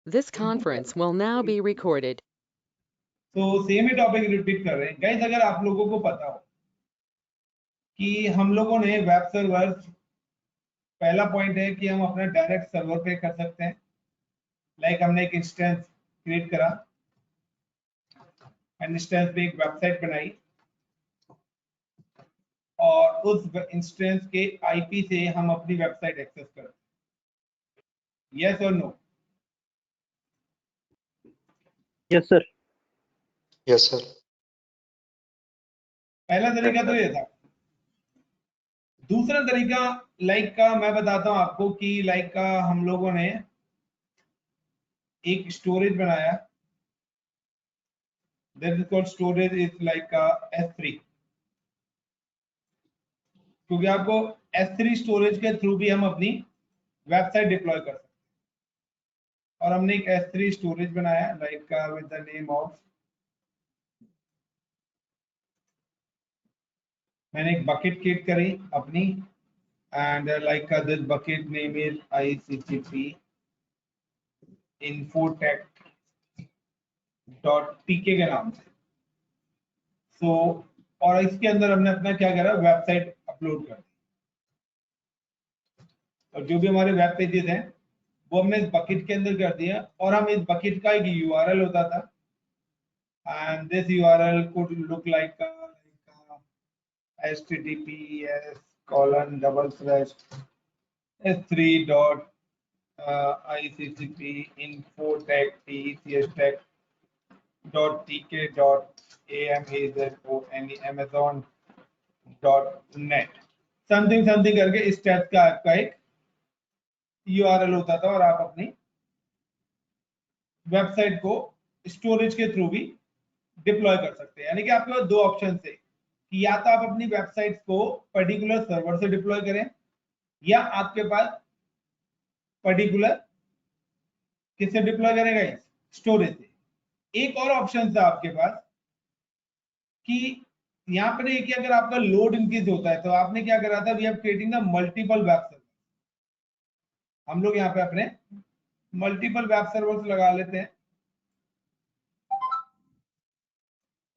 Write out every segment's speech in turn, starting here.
This conference will now be recorded. तो same ही topic repeat कर रहे हैं गाइस। अगर आप लोगों को पता हो कि हम लोगों ने वेब सर्वर, पहला पॉइंट है कि हम अपना डायरेक्ट सर्वर पे कर सकते हैं। लाइक हमने एक इंस्टेंस क्रिएट करा, इंस्टेंस पे एक वेबसाइट बनाई और उस इंस्टेंस के आईपी से हम अपनी वेबसाइट एक्सेस करते हैं। यस और no? Yes sir. Yes sir. पहला तरीका तो ये था। दूसरा तरीका लाइक का मैं बताता हूं आपको कि लाइक का हम लोगों ने एक स्टोरेज बनाया। That is called storage is like S3, क्योंकि आपको S3 स्टोरेज के थ्रू भी हम अपनी वेबसाइट डिप्लॉय कर सकते हैं। और हमने एक S3 स्टोरेज बनाया like with the name of, मैंने एक बकेट क्रिएट करी अपनी and like this bucket name is ICTP infotech.tk के नाम से। सो और इसके अंदर हमने अपना क्या करा, वेबसाइट अपलोड कर दी और जो भी हमारे वेब पेजेस हैं वो हमने इस बकेट के अंदर कर दिया। और हम इस बकेट का एक यूआरएल होता था and this URL could look like https://s3.ictp.tk.amazon.net something something करके इस टाइप का आपका एक यूआरएल होता था और आप अपनी वेबसाइट को स्टोरेज के थ्रू भी डिप्लॉय कर सकते हैं। यानी कि आपके पास दो ऑप्शन थे कि या तो आप अपनी वेबसाइट को पर्टिकुलर सर्वर से डिप्लॉय करें या आपके पास पर्टिकुलर किससे डिप्लॉय करेगा, स्टोरेज से। एक और ऑप्शन था आपके पास कि यहाँ पर एक अगर आपका लोड इंक्रीज होता है तो आपने क्या करा था, we are creating the multiple web server. हम लोग यहाँ पे अपने मल्टीपल वेब सर्वर्स लगा लेते हैं।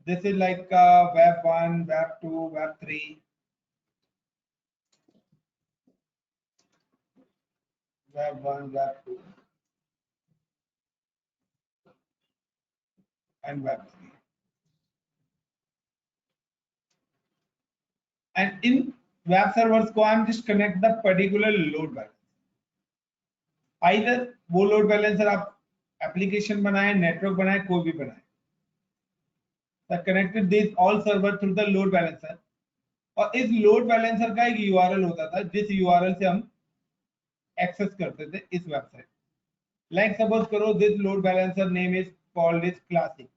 This is like web 1, web 2, web 3. Web 1, web 2 and web 3. And in web servers को I'm just connect the particular load balancer. Either वो load balancer आप application बनाए, network बनाए, कोई भी बनाए, that connected this all server through the load balancer। और इस load balancer का एक URL होता था जिस URL से हम एक्सेस करते थे इस वेबसाइट। लाइक सपोज करो this load balancer name is called is classic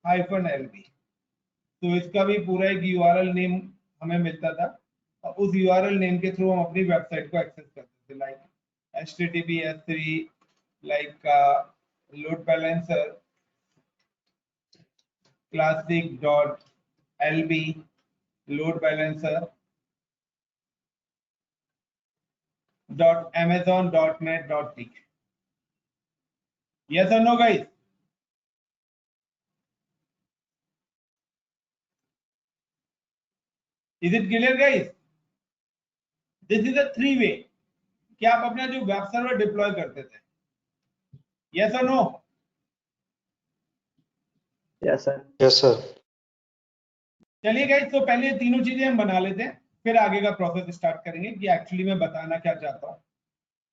-LB। तो इसका भी पूरा एक यूआरएल नेम हमें मिलता था और उस यूआरएल नेम के थ्रू हम अपनी वेबसाइट को एक्सेस करते थे। Like https://3 like load balancer classic.lb load balancer .amazon.net.tk। yes or no guys? Is it clear guys? This is a three way कि आप अपना जो वेब सर्वर डिप्लॉय करते थे। yes or no? Yes sir. Yes sir. चलिए guys, तो पहले ये तीनों चीजें हम बना लेते हैं, फिर आगे का प्रोसेस स्टार्ट करेंगे कि एक्चुअली मैं बताना क्या चाहता हूँ।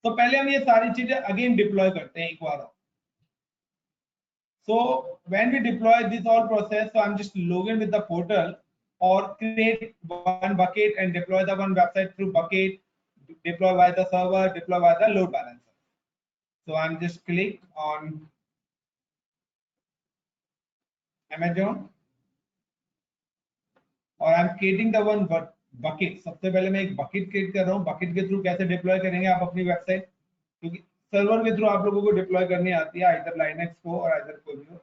तो पहले हम ये सारी चीजें अगेन डिप्लॉय करते हैं एक बार। So when we deploy this all process, so I'm just log in with the portal or create one bucket and deploy the one website through bucket, deploy by the server, deploy by the load balancer. So I'm just click on Amazon और आई am creating the one bucket. सबसे पहले मैं एक bucket create कर रहा हूँ। Bucket के through कैसे डिप्लॉय करेंगे आप अपनी वेबसाइट, क्योंकि सर्वर के थ्रू आप लोगों को डिप्लॉय करनी आती है, आइदर लाइनक्स को और आइदर कोई भी हो।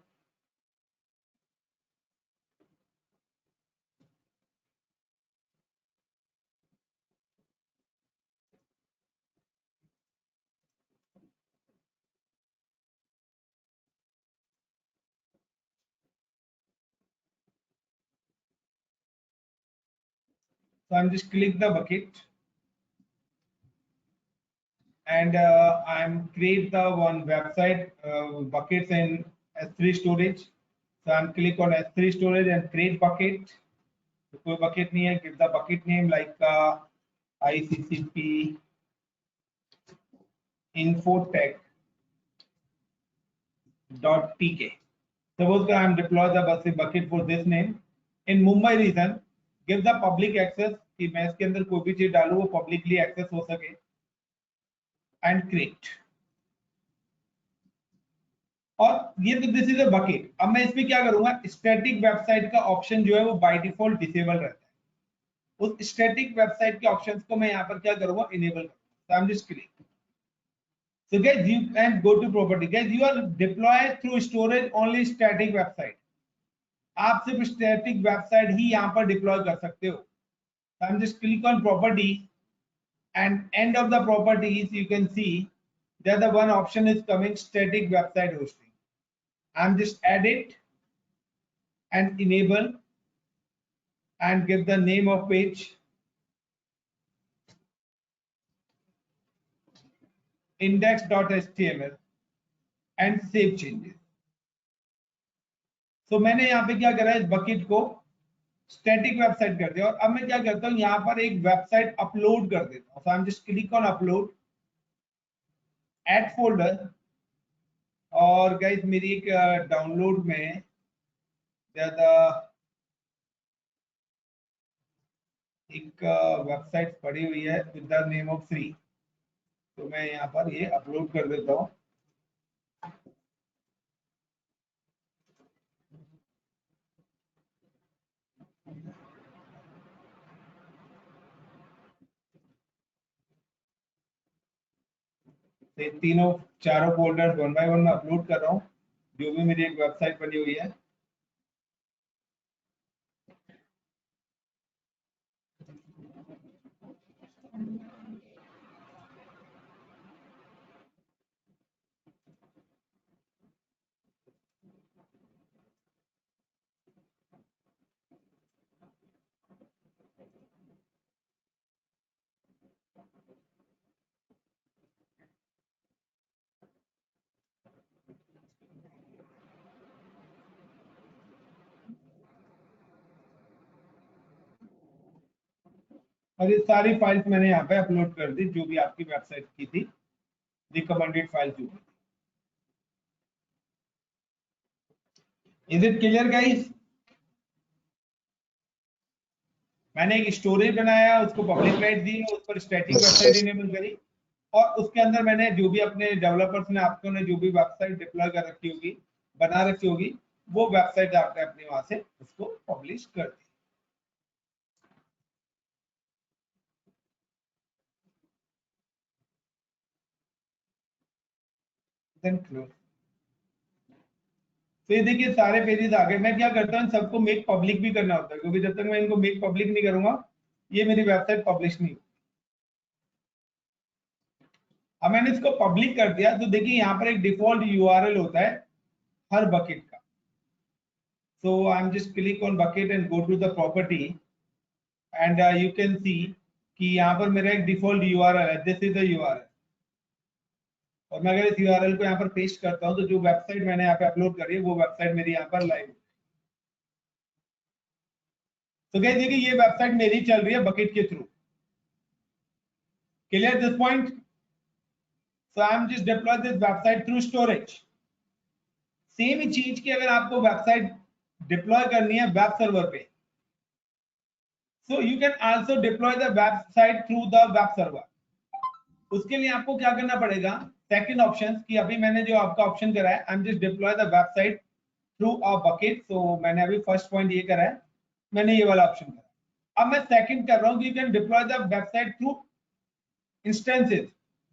So I'm just click the bucket and I'm create the one website buckets in S3 storage. So I'm click on S3 storage and create bucket. तो कोई bucket नहीं है, give the bucket name like ICCP infotech.tk. Suppose I am deploy the bucket for this name in Mumbai region. Give the public access कि मैं इसके अंदर कोई भी चीज डालूं वो publicly access हो सके and create. और ये तो दिस इज अ बकेट. अब मैं इसमें क्या करूंगा, स्टैटिक वेबसाइट का ऑप्शन जो है वो बाय डिफॉल्ट डिसेबल रहता है. उस स्टैटिक वेबसाइट के ऑप्शंस को मैं यहाँ पर क्या करूंगा, इनेबल करूंगा. आई am just click. So guys, you can go to property. Guys, you are deployed through storage only static website. आप सिर्फ static website ही यहाँ पर deploy कर सकते हो. So I'm just click on property and end of the properties you can see that the one option is coming static website hosting. I'm just add it and enable and give the name of page. Index.html and save changes. So मैंने यहाँ पे क्या करा है, इस bucket को static website कर दिया. और अब मैं क्या करता हूँ, यहाँ पर एक वेबसाइट अपलोड कर देता हूँ. So I'm just click on upload, add folder. और गाइस मेरी एक डाउनलोड में ज्यादा एक वेबसाइट पड़ी हुई है with the name of free. तो मैं यहाँ पर ये अपलोड कर देता हूँ. तीनों चारों फोल्डर्स वन बाय वन में अपलोड कर रहा हूँ जो भी मेरी एक वेबसाइट बनी हुई है. और ये सारी फाइल्स मैंने यहाँ पे अपलोड कर दी जो भी आपकी वेबसाइट की थी, रिकमेंडेड फाइल जो थी. Is it clear guys? मैंने एक स्टोरेज बनाया, उसको पब्लिक राइट दी, उस पर स्टैटिक वेबसाइट इनेबल करी और उसके अंदर मैंने जो भी अपने डेवलपर्स ने आपको ने जो भी वेबसाइट डिप्लॉय कर रखी होगी, बना रखी होगी, वो वेबसाइट आपने अपने वहां से उसको पब्लिश कर दी. Then close. तो ये देखिए सारे पेजेस आ गए. मैं क्या करता हूँ, सबको मेक पब्लिक भी करना होता है क्योंकि जब तक मैं इनको मेक पब्लिक नहीं करूंगा ये मेरी वेबसाइट पब्लिश नहीं होगी. अब मैंने इसको पब्लिक कर दिया तो देखिए यहाँ पर एक डिफॉल्ट यूआरएल होता है हर बकेट का. So I am just click on bucket and go to the property and you can see कि यहाँ पर मेरा एक डिफॉल्ट यूआरएल है. This is the URL. और मैं अगर इस यूआरएल को यहाँ पर पेस्ट करता हूँ तो जो वेबसाइट मैंने यहाँ पे अपलोड करी है वो वेबसाइट मेरी यहाँ पर लाइव. तो गाइस देखिए ये वेबसाइट मेरी चल रही है बकेट के थ्रू. Clear this point? So I'm just deploy this website through storage. Same ही चीज की अगर आपको वेबसाइट डिप्लॉय करनी है वेब सर्वर पे, so you can also deploy the website through the web server. उसके लिए आपको क्या करना पड़ेगा, सेकंड ऑप्शन की अभी मैंने जो आपका ऑप्शन करा है, I'm just deploy the website through a bucket. So मैंने अभी फर्स्ट पॉइंट ये करा है, मैंने ये वाला ऑप्शन करा. अब मैं सेकंड कर रहा हूँ कि you can deploy the website through instances.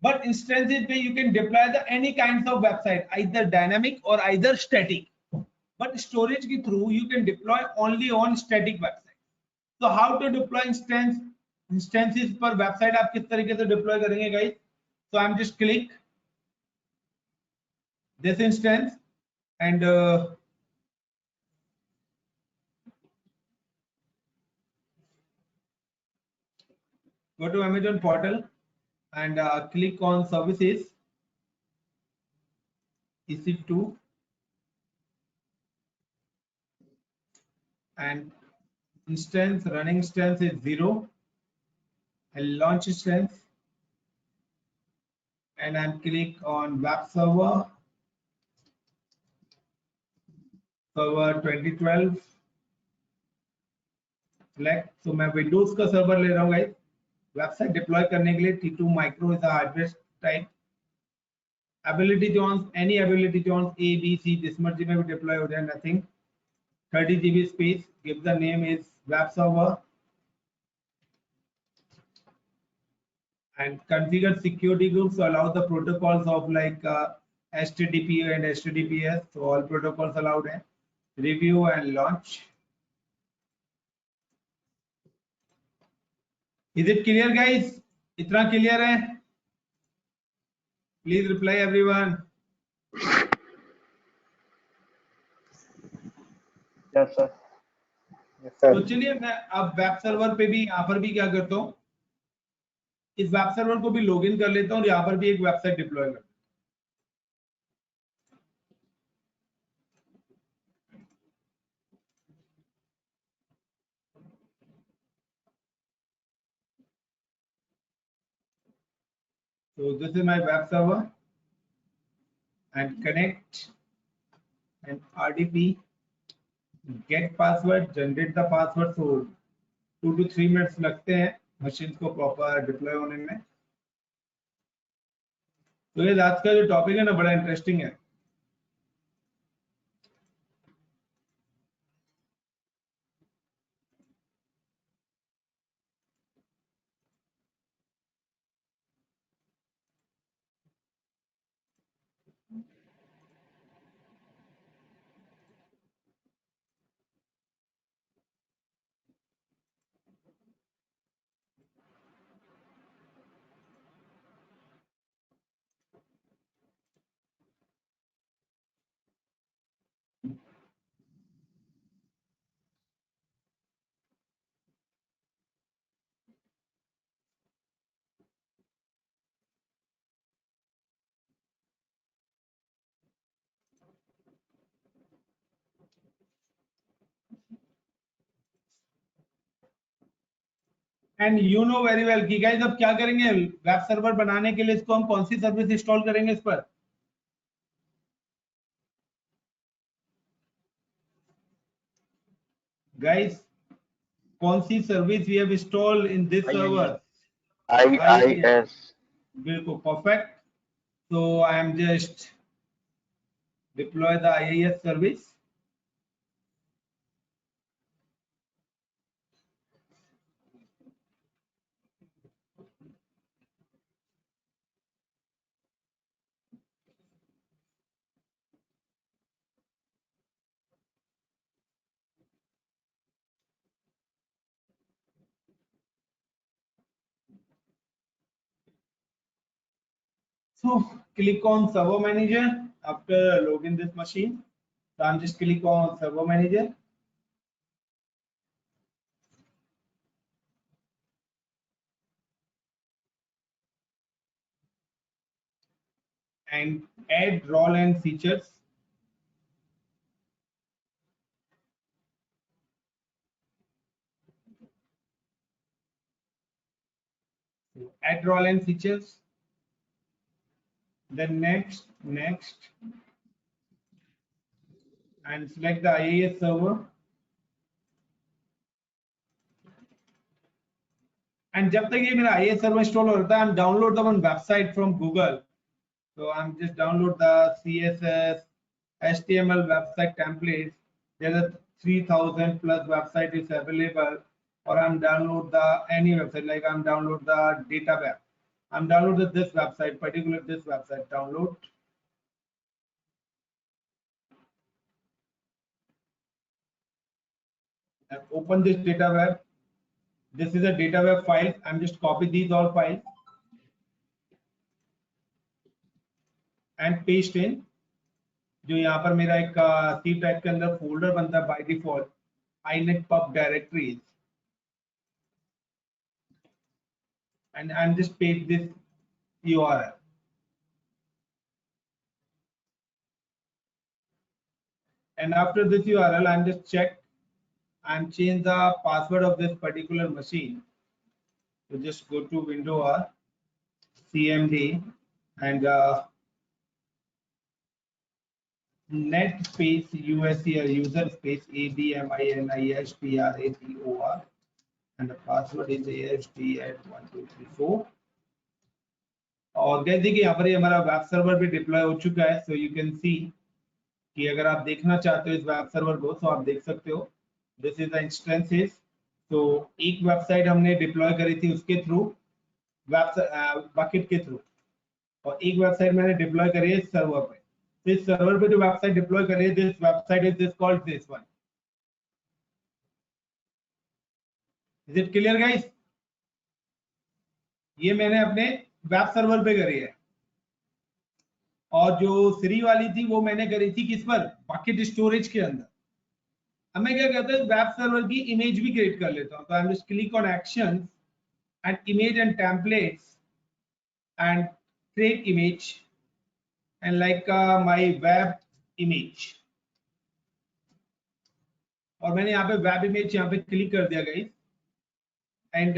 But instances where you can deploy the any kinds of website, either dynamic or either static. But storage के through you can deploy only on static website. So how to deploy instances पर website आप किस तरीके से deploy करेंगे guys? So I'm just click this instance and go to Amazon portal and click on services, EC2, and instance, running instance is 0, and launch instance, and I'm click on web server 2012, select. So मैं Windows का server ले रहा हूँ guys, website deploy करने के लिए T2 Micro is the hardware type. Ability zones, any ability zones A, B, C, जिस मर्जी में भी डिप्लॉय हो जाए, nothing. 30 GB space, give the name is web server, and configure security groups to allow the protocols of like HTTP and HTTPS. So all protocols allowed हैं. Review and launch. Is it clear guys? इतना clear है? Please reply everyone. Yes, sir. तो चलिए मैं अब web server पे भी यहाँ पर भी क्या करता हूँ, इस वेब सर्वर को भी लॉगिन कर लेता हूँ और यहाँ पर भी एक वेबसाइट डिप्लॉय करता हूँ. So this is my web server and connect and RDP, get password, generate the password. So 2 to 3 minutes लगते हैं मशीन को प्रॉपर डिप्लॉय होने में. तो ये आज का जो टॉपिक है ना बड़ा इंटरेस्टिंग है. And you know very well कि गाइस अब क्या करेंगे, वेब सर्वर बनाने के लिए इसको हम कौन सी सर्विस इंस्टॉल करेंगे इस पर. गाइस कौन सी service we have installed in this server? IIS. बिल्कुल perfect. So I am just deploy the IIS service. So click on server manager after login this machine. So I'm just click on server manager. And add role and features. Add role and features. Then next, and select the IIS server. And जब तक ये मेरा IIS server install हो रहा है, I'm download the one website from Google. So I'm just download the CSS, HTML website templates. There are 3,000 plus website is available. Or I'm download the any website, like I'm download the data web. I'm download this website, particular this website download. And open this data web. This is a data web file. I'm just copy these all files and paste in. जो यहाँ पर मेरा एक C type के अंदर folder बनता है by default, inet pub directories. and I'm just paste this URL. And after this URL, I'm just check and change the password of this particular machine. So just go to window or CMD and net space USC or user space ADMINISPRATOR and the password is AST@1234. और gas देखिए यहाँ पर हमारा web server भी deploy हो चुका है. सो you can see कि अगर आप देखना चाहते हो इस वेब सर्वर को तो आप देख सकते हो. This is the instances. तो एक वेबसाइट हमने डिप्लॉय करी थी उसके थ्रू बकेट के थ्रू, और एक वेबसाइट मैंने डिप्लॉय करी है सर्वर पे. तो इस सर्वर पे जो वेबसाइट डिप्लॉय करी है, this website is this called this one. Is it clear guys? ये मैंने अपने वेब सर्वर पे करी है, और जो श्री वाली थी वो मैंने करी थी किस पर? बकेट स्टोरेज के अंदर. अब मैं क्या करता हूँ, वेब सर्वर की इमेज भी क्रिएट कर लेता हूँ. तो I am just click on actions and image and templates and create image and like my web image. और मैंने यहाँ पे वेब इमेज यहाँ पे क्लिक कर दिया गाइस एंड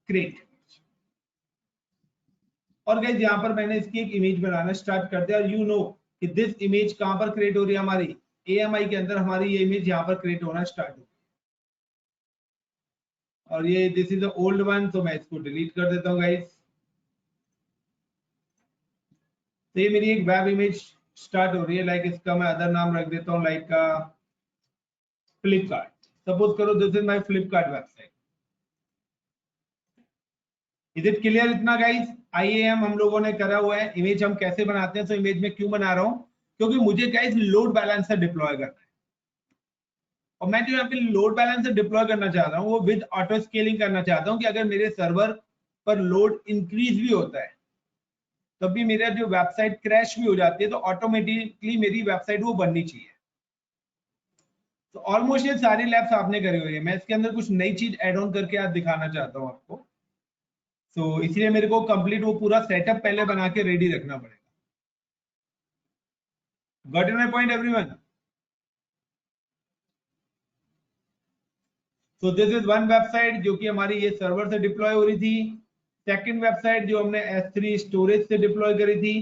क्रिएट. और गाइस यहाँ पर मैंने इसकी एक इमेज बनाना स्टार्ट कर दिया. और यू नो कि दिस इमेज कहां पर क्रिएट हो रही है? हमारी AMI के अंदर हमारी ये इमेज यहाँ पर क्रिएट होना स्टार्ट हो गई. और ये this is the old one, तो मैं इसको डिलीट कर देता हूँ गाइस. तो ये मेरी एक वेब इमेज स्टार्ट हो रही है. लाइक इसका मैं अदर नाम रख देता हूँ, लाइक फ्लिपकार्ट. सपोज करो this is my Flipkart website. Is it clear इतना गाइस? IAM हम लोगों ने करा हुआ है. इमेज हम कैसे बनाते हैं? तो इमेज में क्यों बना रहा हूं? क्योंकि मुझे गाइस लोड बैलेंसर डिप्लॉय करना है, और मैं जो यहाँ पे लोड बैलेंसर डिप्लॉय करना चाह रहा हूँ वो विद ऑटो स्केलिंग करना चाहता हूँ कि अगर मेरे सर्वर पर लोड इंक्रीज भी होता है तब भी मेरा जो वेबसाइट क्रैश भी हो जाती है तो ऑटोमेटिकली मेरी वेबसाइट वो बननी चाहिए. तो ऑलमोस्ट ये सारी लैब्स आपने करी हुई है. मैं इसके अंदर कुछ नई चीज एड ऑन करके आज दिखाना चाहता हूँ आपको. तो इसलिए मेरे को कंप्लीट वो पूरा सेटअप पहले बना के रेडी रखना पड़ेगा. Got it my point everyone? So this is one website जो कि हमारी ये सर्वर से डिप्लॉय हो रही थी. सेकंड वेबसाइट जो हमने S3 स्टोरेज से डिप्लॉय करी थी.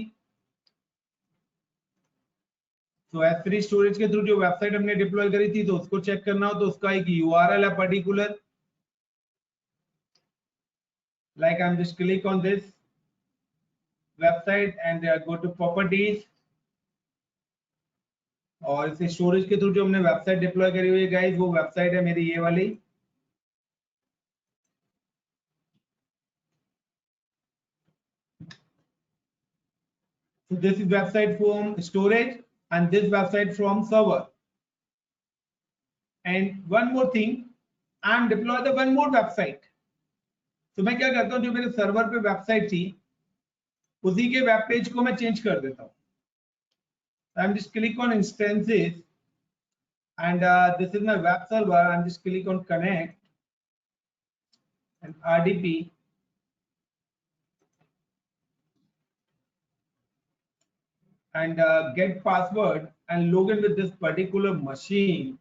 तो S3 स्टोरेज के थ्रू जो वेबसाइट हमने डिप्लॉय करी थी तो उसको चेक करना हो तो उसका एक URL है particular. Like I'm just click on this website and go to properties. और इसे स्टोरेज के थ्रू जो हमने वेबसाइट डिप्लॉय करी हुई है गाइस, वो वेबसाइट है मेरी ये वाली. So this is website from storage and this website from server. And one more thing, I am deploy the one more website. तो मैं क्या करता हूँ, जो मेरे सर्वर पे वेबसाइट थी उसी के वेब पेज को मैं चेंज कर देता हूँ. I am just click on instances and this is my web server. I am just click on connect and RDP and get password and log in with this particular machine.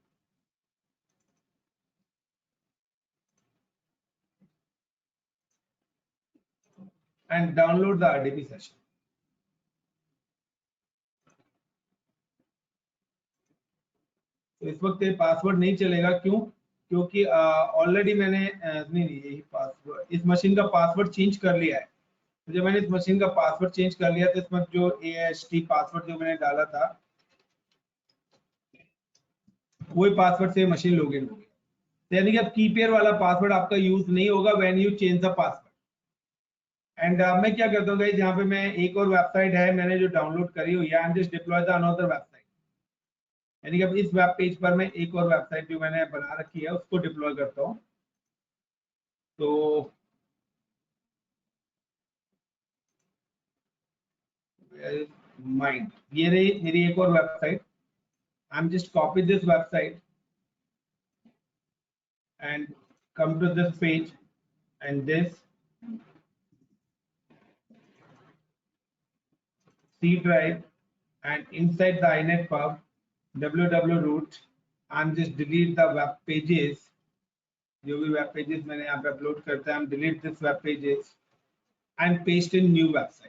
And download the RDP session. तो इस वक्त ये password नहीं चलेगा. क्यों? क्योंकि already मैंने नहीं यही पासवर्ड, इस मशीन का पासवर्ड चेंज कर लिया है. तो जब मैंने इस मशीन का पासवर्ड चेंज कर लिया तो इसमें जो AST पासवर्ड जो मैंने डाला था वही पासवर्ड से मशीन लॉगिन हो गई. तो यानी कि अब कीपेयर वाला पासवर्ड आपका यूज नहीं होगा when you change the password. And मैं क्या करता हूँ गाइस, यहाँ पे मैं एक और वेबसाइट है मैंने जो डाउनलोड करी हुई है. आई am just deploy the another website. यानी कि अब इस वेब पेज पर मैं एक और वेबसाइट जो मैंने बना रखी है उसको डिप्लॉय करता हूँ. तो माइंड ये रही मेरी एक और website. I am just copy this website and come to this page and this C drive, and inside the inet pub www root I'm just delete the web pages, जो भी web pages मैंने यहाँ पे upload करता है, I'm delete this web pages and paste in new website.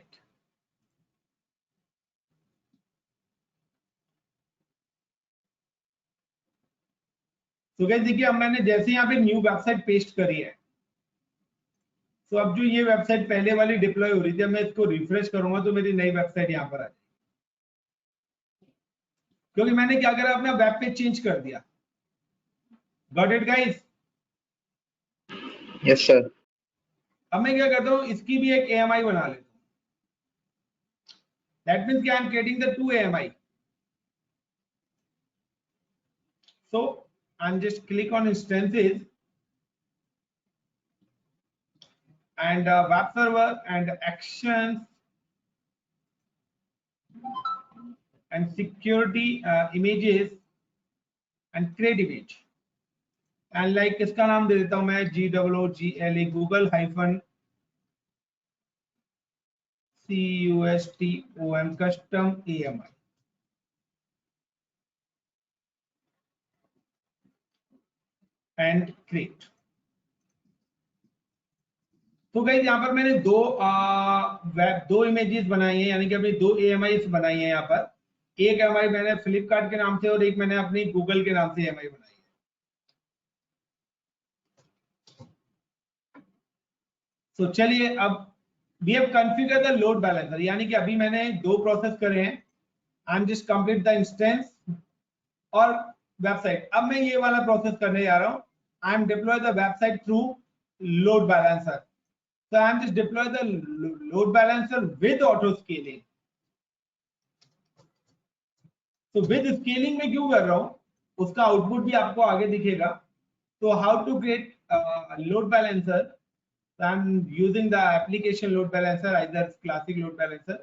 तो guys देखिए अब मैंने जैसे यहाँ पे न्यू वेबसाइट पेस्ट करी है, तो अब जो ये वेबसाइट पहले वाली डिप्लॉय हो रही थी, मैं इसको रिफ्रेश करूंगा तो मेरी नई वेबसाइट यहाँ पर आ जाएगी, क्योंकि मैंने क्या करा, अपना वेब पेज चेंज कर दिया। Got it guys? Yes sir. अब मैं क्या करता हूँ, इसकी भी एक AMI बना लेता हूँ। That means I am creating the 2 AMI. So I'm just click on instances and web server and actions and security images and create image and like इसका नाम दे देता हूं मैं GOOGLE Google hyphen CUSTOM custom AMI. and create. तो guys यहाँ पर मैंने दो इमेजेस बनाई हैं, यानी कि अपनी 2 AMIs बनाई हैं। यहाँ पर एक AMI मैंने फ्लिपकार्ट के नाम से और एक मैंने अपनी गूगल के नाम से AMI बनाई है। तो चलिए अब we have configure the load balancer, यानी कि अभी मैंने 2 प्रोसेस करे हैं। I am just complete the instance और वेबसाइट। अब मैं ये वाला प्रोसेस करने जा रहा हूँ। I am deploy the website through load balancer. So I am just deploy the load balancer with auto scaling. तो with scaling में क्यों कर रहा हूँ, उसका आउटपुट भी आपको आगे दिखेगा। तो how to create load balancer? So I am using the application load balancer, either classic load balancer.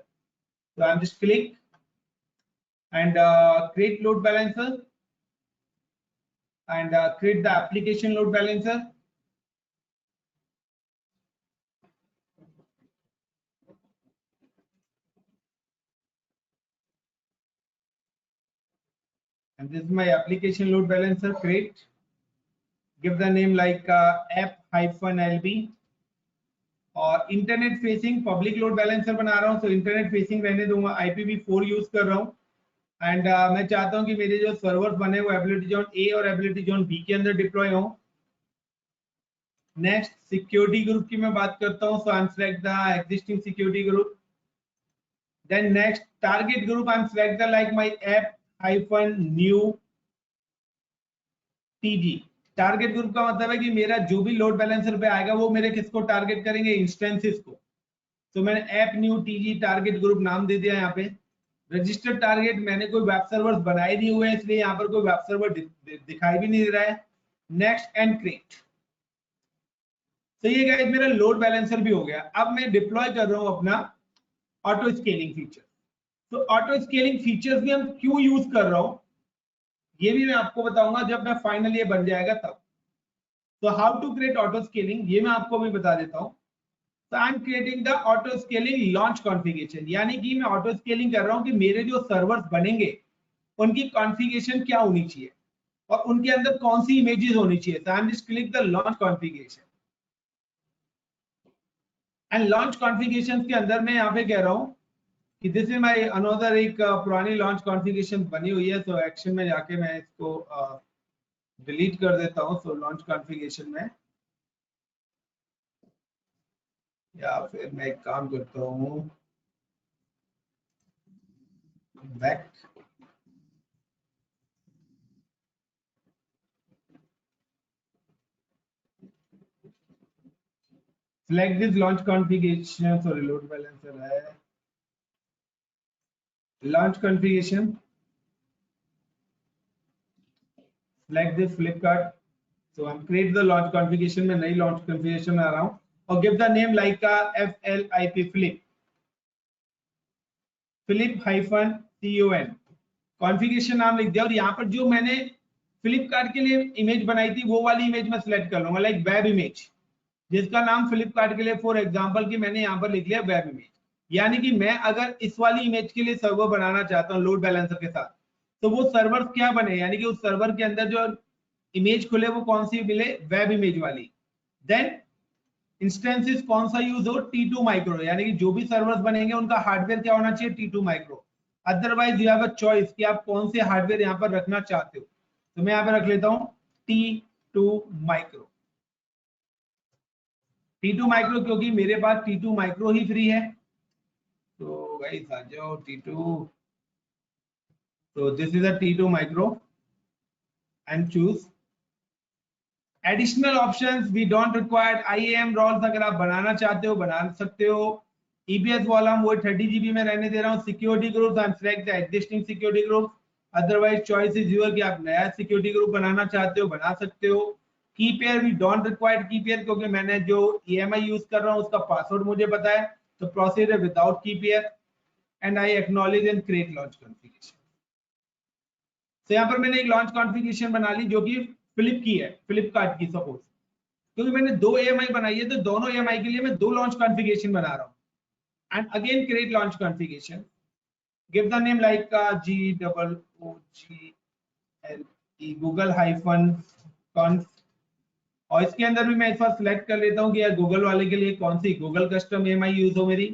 So I am just click and create load balancer and create the application load balancer. And this is my application load balancer. Create, give the name like app-lb और internet facing public load balancer बना रहा हूँ। तो internet facing रहने दूंगा, IPv4 use कर रहा हूँ। एंड मैं चाहता हूँ कि मेरे जो सर्वर्स बने वो एबिलिटी जोन A और एबिलिटी जोन B के अंदर डिप्लॉय हो। नेक्स्ट सिक्योरिटी ग्रुप की मैं बात करता हूँ। So I am select the existing security group. Then next target group, I am select the like my app-new TG। Target group का मतलब है कि मेरा जो भी लोड बैलेंसर पे आएगा वो मेरे किसको टारगेट करेंगे, इंस्टेंसेस को। तो मैंने app-new TG टारगेट ग्रुप नाम दे दिया। यहाँ पे रजिस्टर्ड टारगेट, मैंने कोई वेब सर्वर बनाए नहीं हुए हैं, इसलिए यहाँ पर कोई वेब सर्वर दिखाई भी नहीं दे रहा है। Next and create. तो ये गाइस मेरा लोड बैलेंसर भी हो गया। अब मैं डिप्लॉय कर रहा हूँ अपना ऑटो स्केलिंग फीचर। तो ऑटो स्केलिंग फीचर्स भी हम क्यों यूज कर रहा हूँ ये भी मैं आपको बताऊंगा जब मैं फाइनल ये बन जाएगा तब। तो how to create auto scaling ये मैं आपको भी बता देता हूँ। तो I am creating the auto scaling launch configuration, यानी कि मैं ऑटो स्केलिंग कर रहा हूँ कि मेरे जो सर्वर्स बनेंगे उनकी कॉन्फ़िगरेशन क्या होनी चाहिए और उनके अंदर कौन सी इमेजेस होनी चाहिए। तो I am just click the launch configuration and launch configuration के अंदर मैं यहाँ पे कह रहा हूँ कि दिस इज माय अनदर एक पुरानी लॉन्च कॉन्फ़िगरेशन बनी हुई है। तो एक्शन में जाके मैं इसको डिलीट कर देता हूँ। सो लॉन्च कॉन्फ़िगरेशन में, या फिर मैं एक काम करता हूँ, back select this launch configuration। Sorry load balancer है, launch configuration, select this Flipkart। so I'm create the launch configuration में नई launch configuration आ रहा हूँ और give the name like FLIP Flip hyphen CON configuration नाम लिख दिया। और यहाँ पर जो मैंने फ्लिपकार्ट के लिए इमेज बनाई थी वो वाली इमेज मैं सिलेक्ट कर लूंगा, लाइक वेब इमेज, जिसका नाम फ्लिपकार्ट के लिए फॉर एग्जांपल की मैंने यहाँ पर लिख लिया वेब इमेज। यानी कि मैं अगर इस वाली इमेज के लिए सर्वर बनाना चाहता हूँ लोड बैलेंसर के साथ, तो वो सर्वर क्या बने, यानी कि उस सर्वर के अंदर जो इमेज खुले वो कौन सी मिले, वेब इमेज वाली। देन इंस्टेंसेस कौन सा यूज हो, T2 माइक्रो, यानी कि जो भी सर्वर्स बनेंगे उनका हार्डवेयर क्या होना चाहिए, T2 micro. Otherwise you have a choice कि आप कौन से हार्डवेयर यहाँ पर रखना चाहते हो, तो मैं यहाँ पे रख लेता हूँ T2 माइक्रो। T2 माइक्रो क्योंकि मेरे पास T2 माइक्रो ही फ्री है, तो गाइस आ जाओ T2, तो this is a T2 micro and choose additional options we don't required. IAM roles अगर आप बनाना चाहते हो बना सकते हो। EBS वाला वो 30 GB में रहने दे रहा हूँ। Security group I am select the existing security group, otherwise choice is your कि आप नया सिक्योरिटी ग्रुप बनाना चाहते हो बना सकते हो। की पेयर वी डोंट रिक्वायर्ड की पेयर, क्योंकि मैंने जो EMI यूज कर रहा हूँ उसका पासवर्ड मुझे पता है, तो प्रोसीड विदाउट की pair and I acknowledge and create launch configuration. तो यहाँ पर मैंने एक लॉन्च कॉन्फ़िगरेशन बना ली जो कि फ्लिप की है, फ्लिपकार्ट की सपोज, क्योंकि मैंने 2 EMI बनाई है तो दोनों EMI के लिए मैं 2 लॉन्च कॉन्फ़िगरेशन बना रहा हूँ। And again create launch configuration, give the name like GOOGLE -conf, और इसके अंदर भी मैं इस बार सिलेक्ट कर लेता हूँ कि यार गूगल वाले के लिए कौन C Google custom EMI use हो मेरी।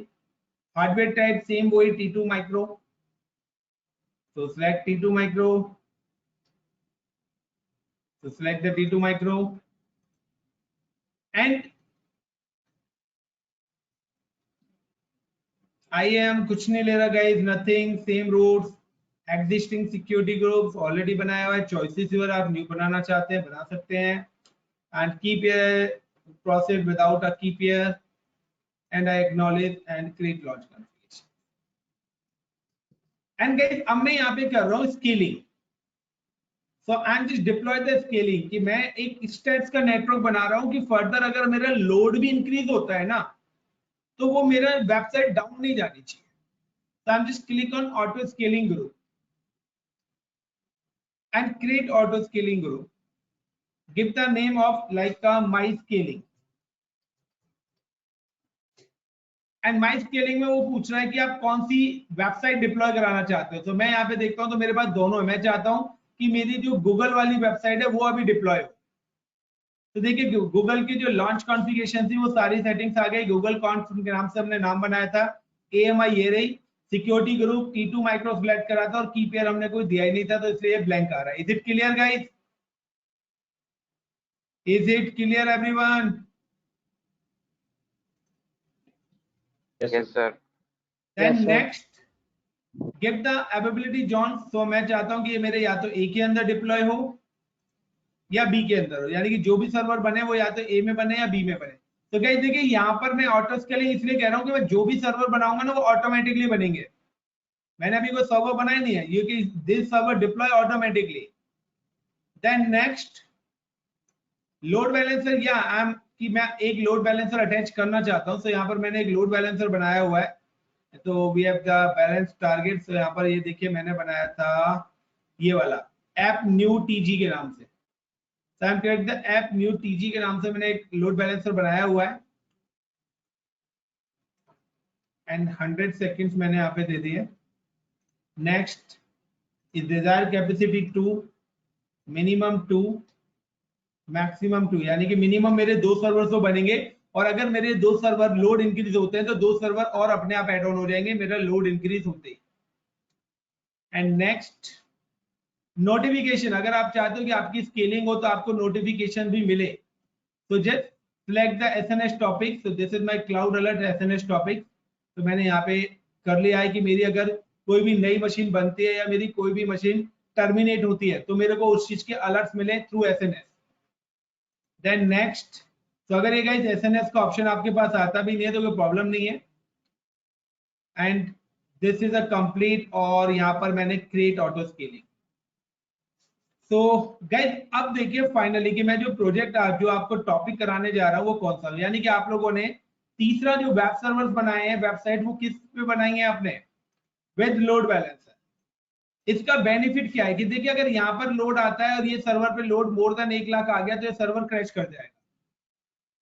हार्डवेयर टाइप सेम वही T2 माइक्रो, तो select T2 micro, so select the T2 micro and IAM कुछ नहीं ले रहा guys, nothing, same routes, existing security groups already बनाया हुआ है, चॉइसेस यूर, आप न्यू बनाना चाहते हैं बना सकते हैं। एंड की पेयर प्रोसीड विदाउट अ की pair and I acknowledge and create launch configuration. And guys अब मैं यहाँ पे कर रहा हूँ scaling, so I am just deploy the scaling कि मैं एक स्टेट्स का नेटवर्क बना रहा हूँ कि फर्दर अगर मेरा लोड भी इंक्रीज होता है ना तो वो मेरा वेबसाइट डाउन नहीं जानी चाहिए। So I'm just click on auto scaling group and create auto scaling group. Give the name of like my scaling. And my scaling में वो पूछ रहा है कि आप कौन सी वेबसाइट डिप्लॉय कराना चाहते हो। तो मैं यहाँ पे देखता हूँ तो मेरे पास दोनों है। मैं चाहता हूँ कि मेरी जो गूगल वाली वेबसाइट है वो अभी डिप्लॉय हो। तो देखिए गूगल की जो लॉन्च कॉन्फ़िगरेशन थी वो सारी सेटिंग्स आ गई। गूगल कॉन्फ के नाम से हमने नाम बनाया था, AMI ये रही, security group T2 micro select करा था और की पेयर हमने कोई दिया ही नहीं था तो इसलिए ब्लैंक आ रहा है। Is it clear guys? Is it clear everyone? Yes, sir. Then next give the availability zone. So मैं चाहता हूं कि ये मेरे या तो A के अंदर डिप्लॉय हो या B के अंदर हो, यानी कि जो भी सर्वर बने वो या तो A में बने या B में बने। तो गाइस देखिए यहाँ पर मैं ऑटो स्केलिंग इसलिए कह रहा हूँ कि मैं जो भी सर्वर बनाऊंगा ना वो ऑटोमेटिकली बनेंगे। मैंने अभी कोई सर्वर बनाया नहीं है, ये कि this server deploy automatically. Then next load balancer, या आई एम कि मैं एक लोड बैलेंसर अटैच करना चाहता हूं। सो यहाँ पर मैंने एक लोड बैलेंसर बनाया हुआ है, तो we have the balance target. So यहाँ पर ये देखिए मैंने बनाया था ये वाला ऐप न्यू TG के नाम से। So I am create the app new TG के नाम से मैंने एक लोड बैलेंसर बनाया हुआ है एंड 100 सेकेंड्स मैंने यहाँ पे दे दिए। Next is desire capacity 2, minimum 2, maximum 2, यानी कि मिनिमम मेरे 2 सर्वर तो बनेंगे और अगर मेरे 2 सर्वर लोड इंक्रीज होते हैं तो 2 सर्वर और अपने आप ऐड ऑन हो जाएंगे मेरा लोड इंक्रीज होते ही। एंड नेक्स्ट नोटिफिकेशन, अगर आप चाहते हो कि आपकी स्केलिंग हो तो आपको नोटिफिकेशन भी मिले, तो just select the SNS topic. So this is my cloud alert SNS topic. तो मैंने यहाँ पे कर लिया है कि मेरी अगर कोई भी नई मशीन बनती है या मेरी कोई भी मशीन टर्मिनेट होती है तो मेरे को उस चीज के अलर्ट्स मिले थ्रू SNS। देन नेक्स्ट, तो अगर ये गाइस SNS का ऑप्शन आपके पास आता भी नहीं है तो कोई प्रॉब्लम नहीं है। And this is a complete, और यहाँ पर मैंने क्रिएट ऑटो स्केलिंग। तो गाइस अब देखिए फाइनली कि मैं जो प्रोजेक्ट जो आपको टॉपिक कराने जा रहा हूँ वो कौन सा, यानी कि आप लोगों ने तीसरा जो वेब सर्वर्स बनाए हैं वेबसाइट वो किस पे बनाई है आपने, विद लोड बैलेंसर। इसका बेनिफिट क्या है कि देखिए अगर यहाँ पर लोड आता है और ये सर्वर पे लोड मोर देन 1 लाख आ गया तो ये सर्वर क्रैश कर जाएगा।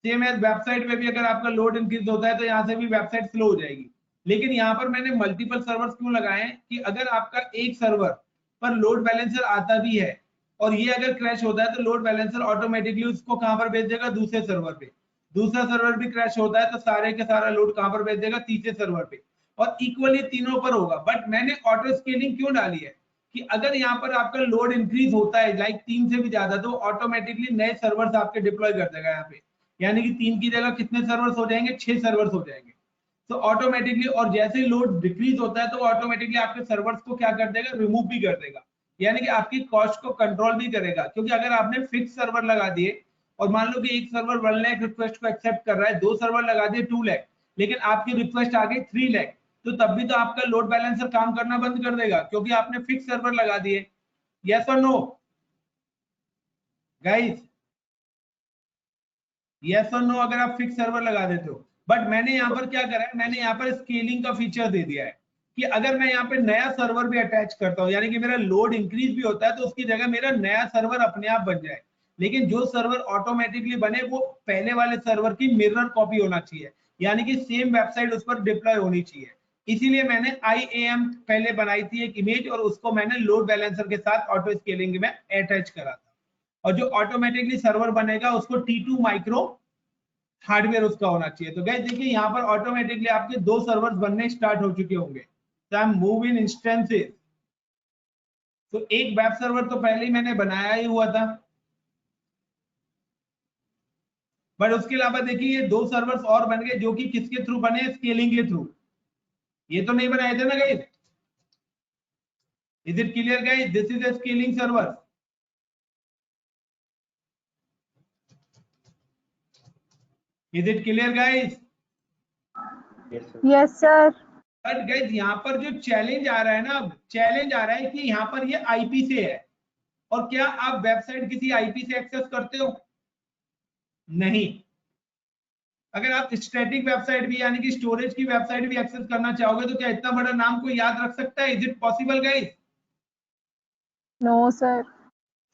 सेम एज वेबसाइट पे भी अगर आपका लोड इंक्रीज होता है तो यहाँ से भी वेबसाइट स्लो हो जाएगी। लेकिन यहाँ पर मैंने मल्टीपल सर्वर्स क्यों लगाए हैं कि अगर आपका एक सर्वर पर लोड बैलेंसर आता भी है और ये अगर क्रैश होता है तो लोड बैलेंसर ऑटोमेटिकली उसको कहां पर भेज देगा, दूसरे सर्वर पे। दूसरा सर्वर भी क्रैश होता है तो सारे के सारा लोड कहां पर भेज देगा, तीसरे सर्वर पे, और इक्वली तीनों पर होगा। बट मैंने ऑटो स्केलिंग क्यों डाली है कि अगर यहाँ पर आपका लोड इंक्रीज होता है लाइक 3 से भी ज्यादा तो ऑटोमेटिकली नए सर्वर्स आपके डिप्लॉय कर देगा यहाँ पे। यानी कि 3 की जगह कितने सर्वर्स हो जाएंगे, 6 सर्वर्स हो जाएंगे। तो ऑटोमेटिकली, और जैसे ही लोड डिक्रीज होता है तो ऑटोमेटिकली आपके सर्वर्स को क्या कर देगा, रिमूव भी कर देगा। यानी कि आपकी कॉस्ट को कंट्रोल भी करेगा। क्योंकि अगर आपने फिक्स सर्वर लगा दिए और मान लो कि एक सर्वर 1 लाख रिक्वेस्ट को एक्सेप्ट कर रहा है, 2 सर्वर लगा दिए 2 लाख, लेकिन आपकी रिक्वेस्ट आ गई 3 लाख, तो तब भी तो आपका लोड बैलेंसर काम करना बंद कर देगा क्योंकि आपने फिक्स सर्वर लगा दिए। यस और नो गाइस, यस और नो अगर आप फिक्स सर्वर लगा देते हो। बट मैंने यहाँ पर क्या करा है, मैंने यहाँ पर स्केलिंग का फीचर दे दिया है कि अगर मैं यहाँ पे नया सर्वर भी अटैच करता हूँ, यानी कि मेरा लोड इंक्रीज भी होता है तो उसकी जगह मेरा नया सर्वर अपने आप बन जाए। लेकिन जो सर्वर ऑटोमेटिकली बने वो पहले वाले सर्वर की मिरर कॉपी होना चाहिए, यानी कि सेम वेबसाइट उस पर डिप्लॉय होनी चाहिए। इसीलिए मैंने IAM पहले बनाई थी एक इमेज और उसको मैंने लोड बैलेंसर के साथ ऑटो स्केलिंग में अटैच करा था। और जो ऑटोमेटिकली सर्वर बनेगा उसको T2 माइक्रो हार्डवेयर उसका होना चाहिए। तो गाइस देखिए यहाँ पर ऑटोमेटिकली आपके 2 सर्वर्स बनने स्टार्ट हो चुके होंगे। तो I M move in instances. तो एक वेब सर्वर तो पहले ही मैंने बनाया ही हुआ था, बट उसके अलावा देखिए ये 2 सर्वर्स और बन गए जो कि किसके थ्रू बने, स्केलिंग के थ्रू। ये तो नहीं बनाए थे ना guys? Is it clear guys? This is a scaling server. Is it clear guys? Yes sir. But guys यहाँ पर जो चैलेंज आ रहा है ना, अब चैलेंज आ रहा है कि यहाँ पर ये आईपी से है। और क्या आप वेबसाइट किसी आईपी से एक्सेस करते हो? नहीं। अगर आप स्टैटिक वेबसाइट भी यानी कि स्टोरेज की वेबसाइट भी एक्सेस करना चाहोगे तो क्या इतना बड़ा नाम कोई याद रख सकता है? Is it possible guys? No sir.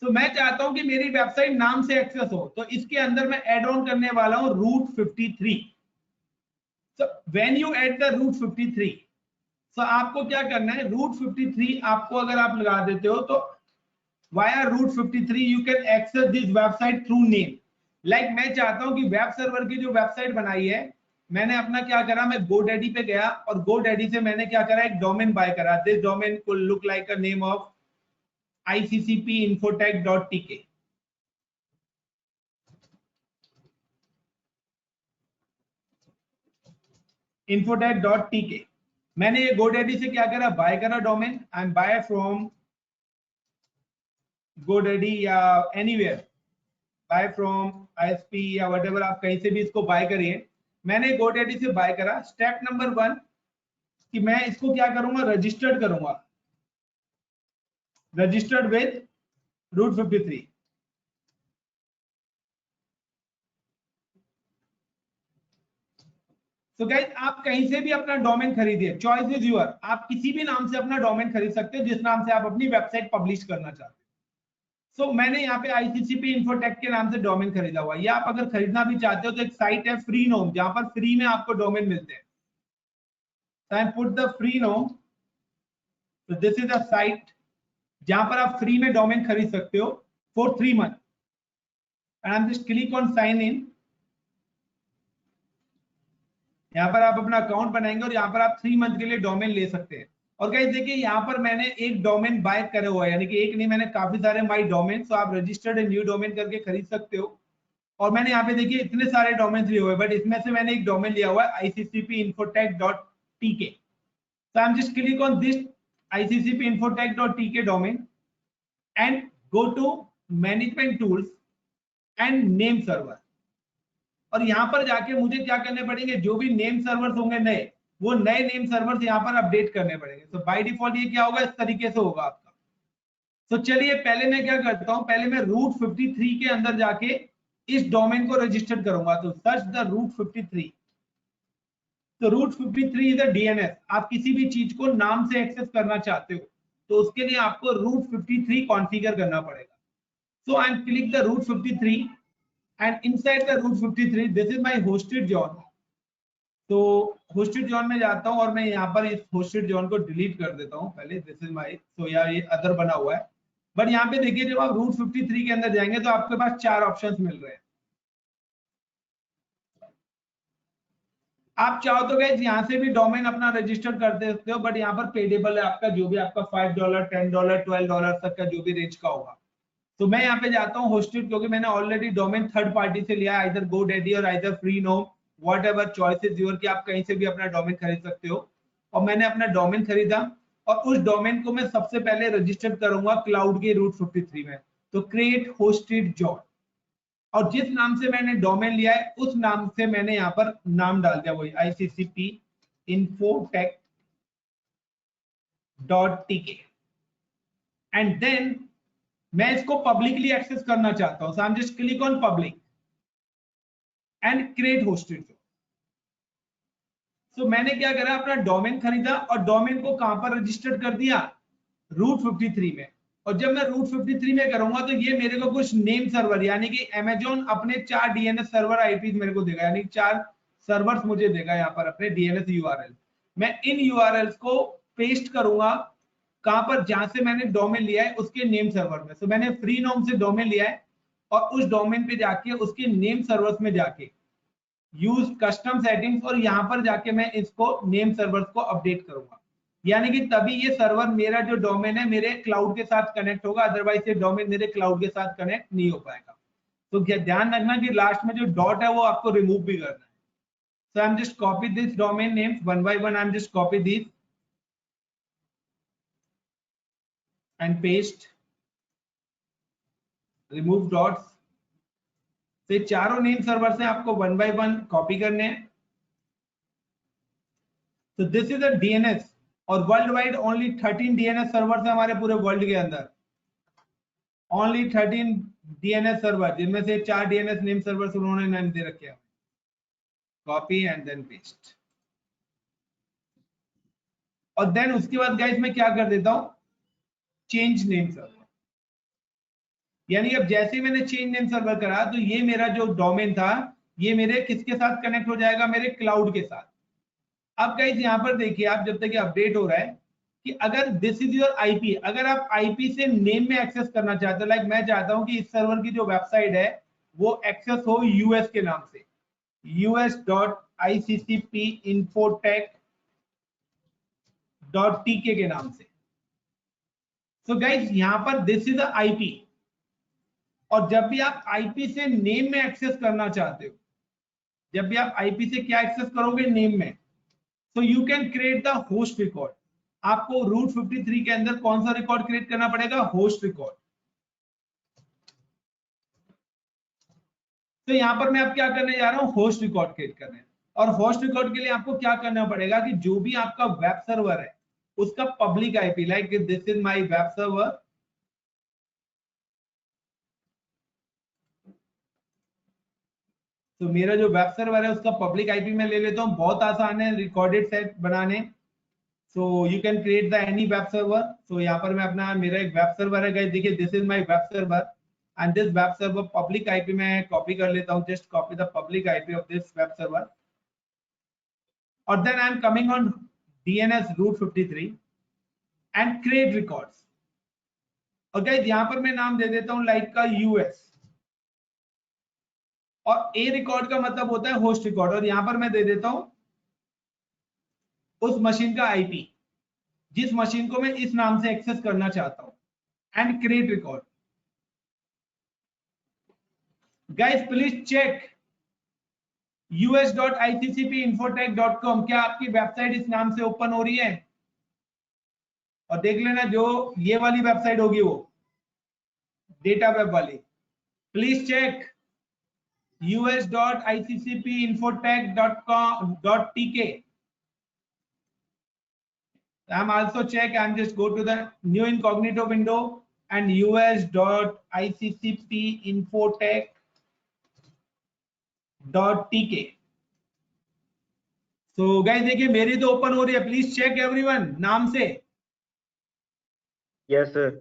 तो मैं चाहता हूं कि मेरी वेबसाइट नाम से एक्सेस हो, तो इसके अंदर मैं ऐड ऑन करने वाला हूं root 53। So when you add the root 53, so आपको क्या करना है, रूट 53 आपको अगर आप लगा देते हो तो via root 53 you can access this website through name। Like मैं चाहता हूं कि वेब सर्वर की जो वेबसाइट बनाई है, मैंने अपना क्या करा, मैं GoDaddy पे गया और GoDaddy से मैंने क्या करा, एक डोमेन बाय करा। दिस डोमेन को look like a name of ICCPinfotech.tk। infotech.tk मैंने ये GoDaddy से क्या करा, बाय करा domain. I am buy from GoDaddy या एनीवेयर, बाय फ्रॉम ISP या व्हाटएवर, आप कहीं से भी इसको बाय करिए। मैंने GoDaddy से बाय करा। स्टेप नंबर 1 कि मैं इसको क्या करूंगा, रजिस्टर्ड करूंगा, रजिस्टर्ड विद रूट 53। तो गाइस आप कहीं से भी अपना डोमेन खरीदिए, चॉइस इज योर। आप किसी भी नाम से अपना डोमेन खरीद सकते हो जिस नाम से आप अपनी वेबसाइट पब्लिश करना चाहते हो। सो मैंने यहाँ पे ICCP Infotech के नाम से डोमेन खरीदा हुआ है। या आप अगर खरीदना भी चाहते हो तो एक साइट है फ्रीनोम, जहां पर फ्री में आपको डोमेन मिलते हैं। So I put the free nom। So this is a site जहां पर आप फ्री में डोमेन खरीद सकते हो for 3 months। And I'm just click on sign in। यहाँ पर आप अपना अकाउंट बनाएंगे और यहाँ पर आप 3 मंथ के लिए डोमेन ले सकते हैं। और गाइस देखिए यहाँ पर मैंने एक डोमेन बाय करे हुआ है, यानी कि एक नहीं, मैंने काफी सारे माई डोमेन। तो आप रजिस्टर्ड न्यू डोमेन करके खरीद सकते हो। और मैंने यहाँ पे देखिए इतने सारे डोमेन लिए हुए, बट इसमें से मैंने एक डोमेन लिया हुआ है ICCPinfotech.tk। So I'm just click on this ICCPinfotech.tk domain and go to management tools and name server। और यहाँ पर जाके मुझे क्या करने पड़ेंगे, जो भी नेम सर्वर्स होंगे नए, वो नए नेम सर्वर्स यहाँ पर अपडेट करने पड़ेंगे। तो बाय डिफॉल्ट ये क्या होगा, इस तरीके से होगा आपका। तो चलिए पहले मैं क्या करता हूँ, पहले मैं रूट 53 के अंदर जाके इस डोमेन को रजिस्टर करूंगा। तो सर्च द रूट 53। तो रूट 53 इज अ DNS। आप किसी भी चीज को नाम से एक्सेस करना चाहते हो तो उसके लिए आपको रूट 53 कॉन्फ़िगर करना पड़ेगा। So I am click the route 53 and inside the root 53 this is my hosted zone। तो hosted zone में जाता हूं और मैं यहाँ पर इस hosted zone को डिलीट कर देता हूं पहले। this is my so यार ये अदर बना हुआ है, बट यहाँ पे देखिए जब आप रूट 53 के अंदर जाएंगे तो आपके पास 4 ऑप्शंस मिल रहे हैं। आप चाहो तो गाइस यहाँ से भी डोमेन अपना रजिस्टर कर सकते हो, बट यहाँ पर पेडेबल है आपका, जो भी आपका $5 $10 $12 तक का जो भी रेंज का होगा। तो मैं यहाँ पे जाता हूँ होस्टेड, क्योंकि मैंने ऑलरेडी डोमेन थर्ड पार्टी से लिया है, आइदर GoDaddy और either Freenom, whatever choice is your, कि आप कहीं से भी अपना डोमेन खरीद सकते हो। और मैंने अपना डोमेन खरीदा और उस डोमेन को मैं सबसे पहले रजिस्टर करूंगा क्लाउड के रूट 53 में। तो क्रिएट होस्टेड जॉन, और जिस नाम से मैंने डोमेन लिया है उस नाम से मैंने यहाँ पर नाम डाल दिया, वही ICCP-infotech.tk, एंड देन मैं इसको पब्लिकली एक्सेस करना चाहता हूं। So I am just click on public and create hosted zone. So मैंने क्या करा, अपना डोमेन खरीदा और डोमेन को कहां पर रजिस्टर्ड कर दिया, रूट 53 में। और जब मैं रूट 53 में करूंगा तो ये मेरे को कुछ नेम सर्वर, यानी कि अमेजोन अपने 4 डीएनएस सर्वर आईपी मेरे को देगा, यानी 4 सर्वर्स मुझे देगा यहाँ पर अपने डीएनएस यूआरएल। मैं इन यूआरएल्स को पेस्ट करूंगा कहां पर, जहां से मैंने डोमेन लिया है उसके नेम सर्वर में। सो मैंने फ्रीनोम से डोमेन लिया है और उस डोमेन पे जाके उसके नेम सर्वर्स में जाके यूज कस्टम सेटिंग्स, और यहाँ पर जाके मैं इसको नेम सर्वर्स को अपडेट करूंगा, यानी कि तभी ये सर्वर मेरा जो डोमेन है मेरे क्लाउड के साथ कनेक्ट होगा, अदरवाइज ये डोमेन मेरे क्लाउड के साथ कनेक्ट नहीं हो पाएगा। तो ध्यान रखना कि लास्ट में जो डॉट है वो आपको रिमूव भी करना है। So I am just copy this domain name one by one, I am just copy this and paste, remove dots। तो ये चारों नेम सर्वर से आपको वन बाय वन कॉपी करने हैं। तो दिस इज अ डीएनएस, और world wide only 13 DNS server है हमारे पूरे वर्ल्ड के अंदर, ओनली 13 डीएनएस सर्वर, जिनमें से 4 डीएनएस नेम सर्वर उन्होंने नाम दे रखे हैं। कॉपी एंड देन पेस्ट, और देन उसके बाद गाइस मैं क्या कर देता हूं, चेंज नेम सर्वर। यानी अब जैसे ही मैंने चेंज नेम सर्वर करा तो ये मेरा जो डोमेन था ये मेरे किसके साथ कनेक्ट हो जाएगा, मेरे क्लाउड के साथ। अब गाइस यहाँ पर देखिए आप, जब तक ये अपडेट हो रहा है, कि अगर दिस इज योर आईपी, अगर आप आईपी से नेम में एक्सेस करना चाहते हो, लाइक मैं चाहता हूं कि इस सर्वर की जो वेबसाइट है वो एक्सेस हो यूएस के नाम से, us.iccp-infotech.tk के नाम से। सो गाइस यहाँ पर दिस इज द आईपी, और जब भी आप आईपी से नेम में एक्सेस करना चाहते हो, जब भी आप आईपी से क्या एक्सेस करोगे, नेम में, सो you can create the host record. आपको रूट 53 के अंदर कौन सा रिकॉर्ड क्रिएट करना पड़ेगा, होस्ट रिकॉर्ड। तो यहां पर मैं अब क्या करने जा रहा हूं, होस्ट रिकॉर्ड क्रिएट करने। और होस्ट रिकॉर्ड के लिए आपको क्या करना पड़ेगा कि जो भी आपका वेब सर्वर है उसका public IP, like this is my web server, तो मेरा जो वेब सर्वर है उसका पब्लिक आईपी मैं ले लेता हूं। बहुत आसान है रिकॉर्डेड सेट बनाने, so you can create the any web server. So यहाँ पर मैं अपना, मेरा एक वेब सर्वर है गाइस, देखिए this is my web server and this web server public IP मैं कॉपी कर लेता हूं, just copy the public IP of this web server, और then I am coming on DNS route 53 and create records. और guys यहाँ पर मैं नाम दे देता हूं लाइक का यूएस, और ए रिकॉर्ड का मतलब होता है होस्ट रिकॉर्ड, और यहां पर मैं दे देता हूं उस मशीन का आईपी जिस मशीन को मैं इस नाम से एक्सेस करना चाहता हूं, and create record. Guys please check us.iccp-infotech.com, क्या आपकी वेबसाइट इस नाम से ओपन हो रही है, और देख लेना जो ये वाली वेबसाइट होगी वो डेटा वेब वाली, please check us.iccp-infotech.com.tk। I'm also check, I'm just go to the new incognito window and us.iccp-infotech.tk। so guys देखिए मेरी तो ओपन हो रही है, प्लीज चेक एवरीवन नाम से। Yes, sir.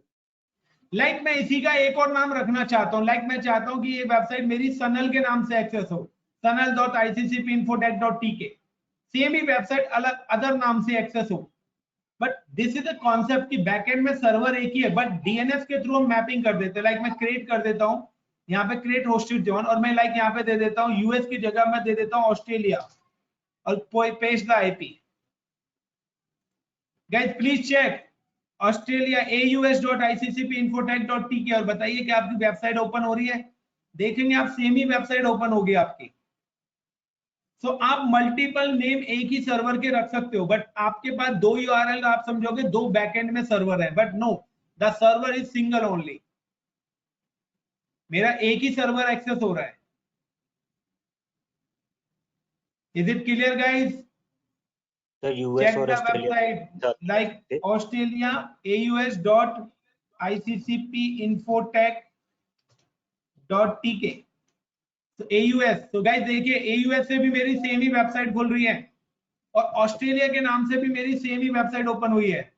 लाइक मैं इसी का एक और नाम रखना चाहता हूँ, लाइक मैं चाहता हूँ कि ये वेबसाइट मेरी सनल के नाम से एक्सेस हो, sanal.iccpinfotech.tk, सेम ही वेबसाइट अलग अदर नाम से एक्सेस हो, but this is the concept कि बैकएंड में सर्वर एक ही है, बट डीएनएस के थ्रू हम मैपिंग कर देते हैं। लाइक मैं क्रिएट कर देता हूँ यहाँ पे क्रिएट होस्टेड जोन, और मैं लाइक यहाँ पे दे देता हूँ यूएस की जगह मैं दे देता हूँ ऑस्ट्रेलिया, और paste the IP. Guys please check Australia aus.iccpinfotech.tk, और बताइए कि आपकी वेबसाइट ओपन हो रही है। देखेंगे आप सेम ही वेबसाइट ओपन होगी आपकी। सो आप मल्टीपल नेम एक ही सर्वर के रख सकते हो, बट आपके पास दो यूआरएल, आप समझोगे दो बैकएंड में सर्वर है, but no, the server is single only. मेरा एक ही सर्वर एक्सेस हो रहा है। Is it clear guys? Sir US check और the Australia website like Australia aus.iccpinfotech.tk, तो AUS। तो गाइस देखिए AUS से भी मेरी सेम ही वेबसाइट खुल रही है, और ऑस्ट्रेलिया के नाम से भी मेरी सेम ही वेबसाइट ओपन हुई है,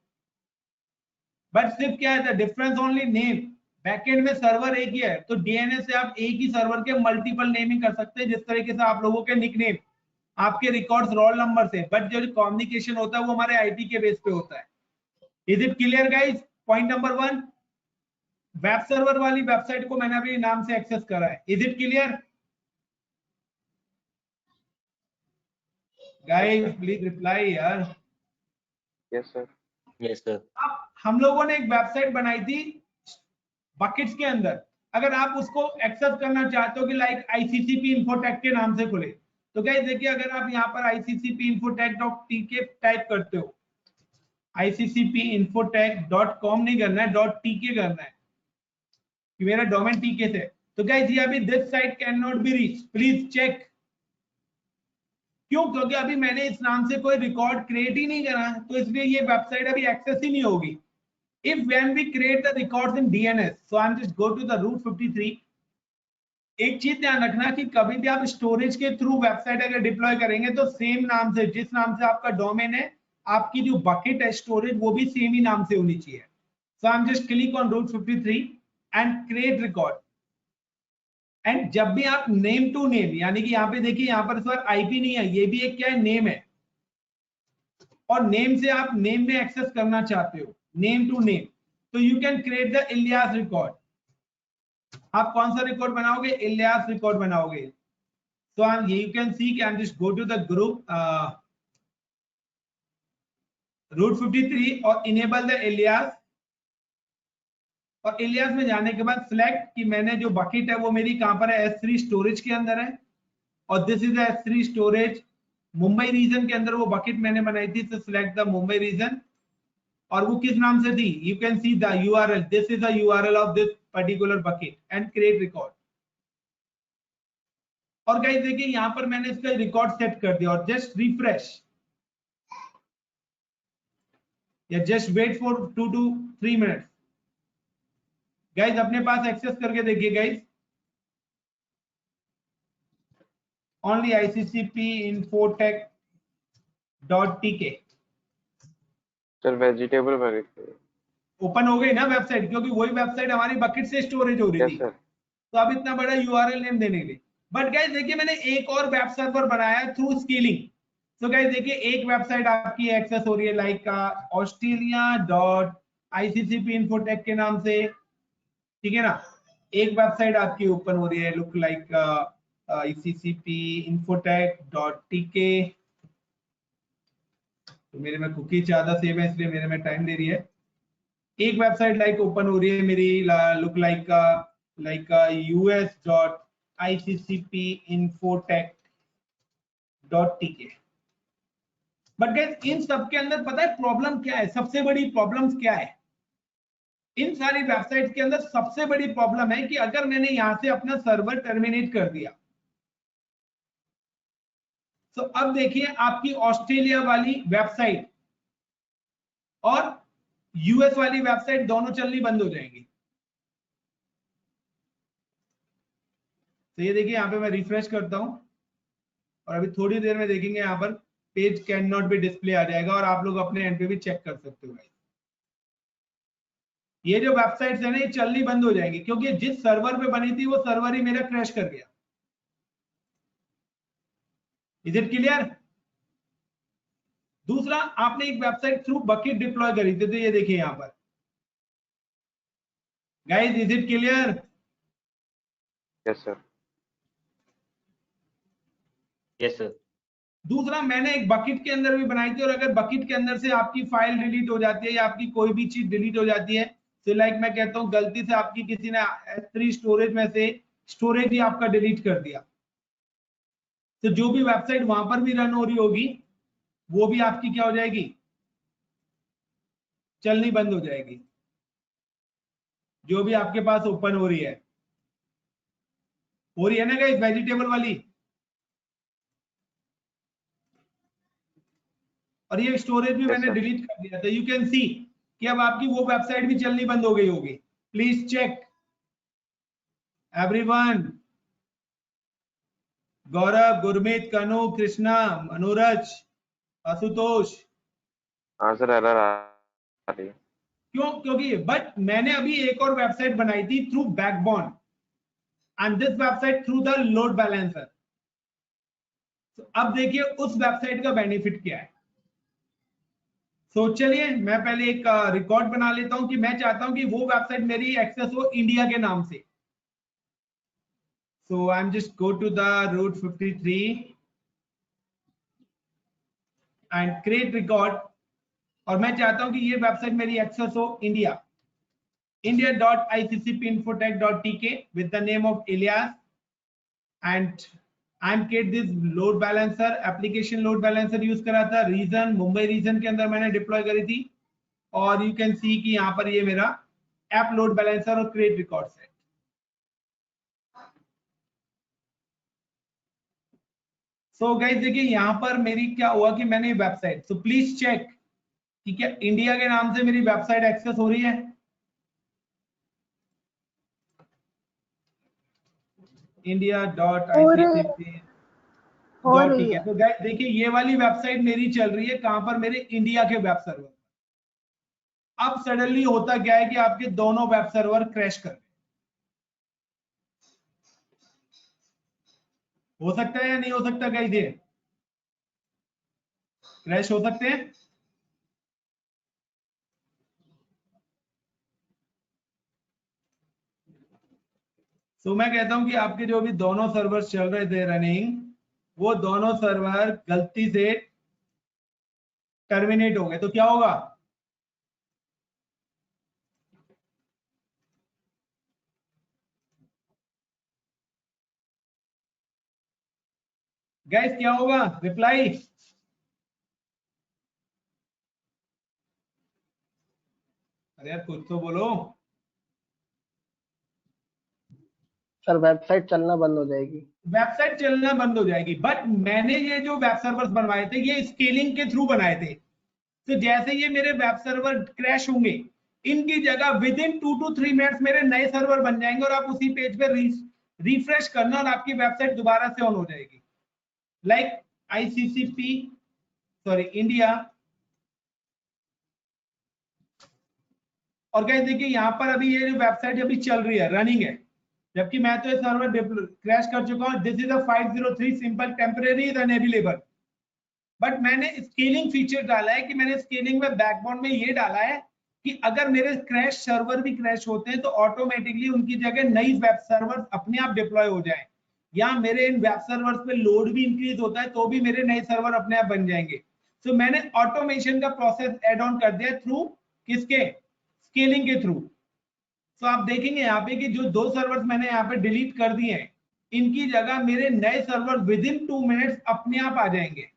बट सिर्फ क्या है, डिफरेंस ओनली नेम। बैकएंड में सर्वर एक ही है, तो डीएनएस से आप एक ही सर्वर के मल्टीपल नेमिंग कर सकते हैं, जिस तरीके से आप लोगों के निकनेम, आपके रिकॉर्ड्स रोल नंबर से, बट जो कम्युनिकेशन होता है वो हमारे आईपी के बेस पे होता है। Is it clear guys? Point number 1, web server वाली वेबसाइट को मैंने अभी नाम से एक्सेस करा है। Is it clear guys? Please reply यार। Yes, sir. Yes sir. अब हम लोगों ने एक वेबसाइट बनाई थी बकेट्स के अंदर, अगर आप उसको एक्सेस करना चाहते हो कि लाइक आईसीसीपी इन्फोटेक के नाम से खुले, तो गाइस देखिए अगर आप यहाँ पर iccpinfotech.tk टाइप करते हो, iccpinfotech.com नहीं करना है, .tk करना है कि मेरा डोमेन टीके से। तो गाइस ये अभी this site can not be reach, please check. क्यों? क्योंकि अभी मैंने इस नाम से कोई रिकॉर्ड क्रिएट ही नहीं करा, तो इसलिए ये वेबसाइट अभी एक्सेस ही नहीं होगी। If when we create the records in DNS, so I'm just go to the root 53. एक चीज ध्यान रखना कि कभी भी आप स्टोरेज के थ्रू वेबसाइट अगर डिप्लॉय करेंगे तो सेम नाम से, जिस नाम से आपका डोमेन है, आपकी जो बकेट है स्टोरेज वो भी सेम ही नाम से होनी चाहिए। So I'm just click on root 53 and create record. And जब भी आप नेम टू नेम, यानी कि यहाँ पे देखिए यहाँ पर इस बार आईपी नहीं है, ये भी एक क्या है, नेम है, और नेम से आप नेम में एक्सेस करना चाहते हो, नेम टू नेम, तो you can create the alias record. आप कौन सा रिकॉर्ड बनाओगे? इलियास रिकॉर्ड बनाओगे। So I am, you can see कि I am just go to the group route 53 और इनेबल द इलियास, और इलियास में जाने के बाद सिलेक्ट कि मैंने जो बकेट है वो मेरी कहां पर है, S3 स्टोरेज के अंदर है, और this is S3 storage Mumbai region के अंदर वो बकेट मैंने बनाई थी। तो सिलेक्ट द मुंबई रीजन, और वो किस नाम से थी, you can see the URL, this is the URL of this particular bucket, and create record. और गाइस देखिए यहां पर मैंने इसका रिकॉर्ड सेट कर दिया, और जस्ट रिफ्रेश या just wait for 2 to 3 minutes. Guys अपने पास एक्सेस करके देखिए guys, only iccpinfotech.tk Sir, vegetable bucket. Open हो गई ना वेबसाइट, क्योंकि वही वेबसाइट हमारी बकेट से स्टोरेज हो रही Yes, थी, sir. तो अब इतना बड़ा यूआरएल नेम देने के लिए। बट गाइस देखिए मैंने एक और वेब सर्वर बनाया थ्रू स्केलिंग। तो गाइस देखिए एक वेबसाइट आपकी एक्सेस हो रही है लाइक australia.iccpinfotech के नाम से, ठीक है ना। एक वेबसाइट आपकी ओपन हो रही है लुक लाइक iccpinfotech.tk, तो मेरे में कुकी ज्यादा सेव है इसलिए मेरे में टाइम ले रही है। एक वेबसाइट लाइक ओपन हो रही है मेरी look like us.iccpinfotech.tk। But guys in सब के अंदर पता है प्रॉब्लम क्या है, सबसे बड़ी प्रॉब्लम क्या है? इन सारी वेबसाइट के अंदर सबसे बड़ी प्रॉब्लम है कि अगर मैंने यहां से अपना सर्वर टर्मिनेट कर दिया, तो अब देखिए आपकी ऑस्ट्रेलिया वाली वेबसाइट और यूएस वाली वेबसाइट दोनों चलनी बंद हो जाएंगी। तो ये देखिए यहाँ पे मैं रिफ्रेश करता हूं, और अभी थोड़ी देर में देखेंगे यहाँ पर page can not be display आ जाएगा, और आप लोग अपने एंड पे भी चेक कर सकते हो। ये जो वेबसाइट्स है ना, ये चलनी बंद हो जाएंगी, क्योंकि जिस सर्वर पे बनी थी वो सर्वर ही मेरा क्रैश कर गया। Is it clear? दूसरा, आपने एक वेबसाइट थ्रू बकेट डिप्लॉय करी थी, तो ये देखिए यहां पर guys, is it clear? Yes sir. Yes sir. दूसरा, मैंने एक बकेट के अंदर भी बनाई थी, और अगर बकेट के अंदर से आपकी फाइल डिलीट हो जाती है या आपकी कोई भी चीज डिलीट हो जाती है, तो लाइक मैं कहता हूं गलती से आपकी किसी ने S3 स्टोरेज में से स्टोरेज ही आपका डिलीट कर दिया, तो जो भी वेबसाइट वहां पर भी रन हो रही होगी वो भी आपकी क्या हो जाएगी, चलनी बंद हो जाएगी, जो भी आपके पास ओपन हो रही है ना गाइस, वेजिटेबल वाली। और ये स्टोरेज भी मैंने sir. डिलीट कर दिया था। यू कैन सी कि अब आपकी वो वेबसाइट भी चलनी बंद हो गई होगी। Please check everyone. Gaurav, Gurmeet, Kanu, Krishna, मनोरज, Ashutosh. हाँ सर, एरर आ रही है। क्यों? क्योंकि बट मैंने अभी एक और वेबसाइट बनाई थी through backbone, and this website through the load balancer. तो अब देखिए उस वेबसाइट का बेनिफिट क्या है। तो चलिए मैं पहले एक रिकॉर्ड बना लेता हूं कि मैं चाहता हूं कि वो वेबसाइट मेरी एक्सेस हो इंडिया के नाम से। So I'm just go to the route 53 and create record, और मैं चाहता हूं कि ये वेबसाइट मेरी एक्सेस हो India, india.iccpinfotech.tk with the name of Ilyas, and I'm create this load balancer, application load balancer use करा था, रीजन मुंबई रीजन के अंदर मैंने डिप्लॉय करी थी, और यू कैन सी कि यहाँ पर ये मेरा ऐप लोड बैलेंसर और क्रिएट रिकॉर्ड है। सो गाइस देखिए यहाँ पर मेरी क्या हुआ कि मैंने वेबसाइट, सो प्लीज चेक कि क्या इंडिया के नाम से मेरी वेबसाइट एक्सेस हो रही है। india.iccp.tk। तो गाइस देखिए ये वाली वेबसाइट मेरी चल रही है कहां पर, मेरे इंडिया के वेब सर्वर। अब सडनली होता क्या है कि आपके दोनों वेब सर्वर क्रैश कर, हो सकता है या नहीं हो सकता गाइस, ये क्रैश हो सकते हैं। तो मैं कहता हूं कि आपके जो भी दोनों सर्वर चल रहे थे रनिंग, वो दोनों सर्वर गलती से टर्मिनेट हो गए, तो क्या होगा, गाइस क्या होगा, रिप्लाई। अरे यार कुछ तो बोलो। सर वेबसाइट चलना बंद हो जाएगी। वेबसाइट चलना बंद हो जाएगी, बट मैंने ये जो वेब सर्वर्स बनवाए थे ये स्केलिंग के थ्रू बनाए थे। तो जैसे ये मेरे वेब सर्वर क्रैश होंगे, इनकी जगह विद इन 2 to 3 मिनट्स मेरे नए सर्वर बन जाएंगे, और आप उसी पेज पे रिफ्रेश करना और आपकी वेबसाइट दोबारा से ऑन हो जाएगी, लाइक आईसीसीपी सॉरी इंडिया। और गाइस देखिए यहाँ पर अभी ये जो वेबसाइट अभी चल रही है, रनिंग है, जबकि मैं तो ये सर्वर क्रैश कर चुका हूँ। This is a 503 simple temporary is unavailable, but मैंने स्केलिंग फीचर डाला है कि मैंने स्केलिंग में बैकबोन में ये डाला है कि अगर मेरे क्रैश सर्वर भी क्रैश होते हैं तो ऑटोमेटिकली उनकी जगह नई वेब सर्वर अपने आप डिप्लॉय हो जाए, या मेरे इन वेब सर्वर्स पे लोड भी इंक्रीज होता है तो भी मेरे नए सर्वर अपने आप बन जाएंगे। तो मैंने ऑटोमेशन का प्रोसेस एड ऑन कर दिया थ्रू किसके, स्केलिंग के थ्रू। तो आप देखेंगे यहाँ पे कि जो 2 सर्वर्स मैंने यहाँ पे डिलीट कर दिए हैं, इनकी जगह मेरे नए सर्वर विद इन 2 मिनट्स अपने आप आ जाएंगे।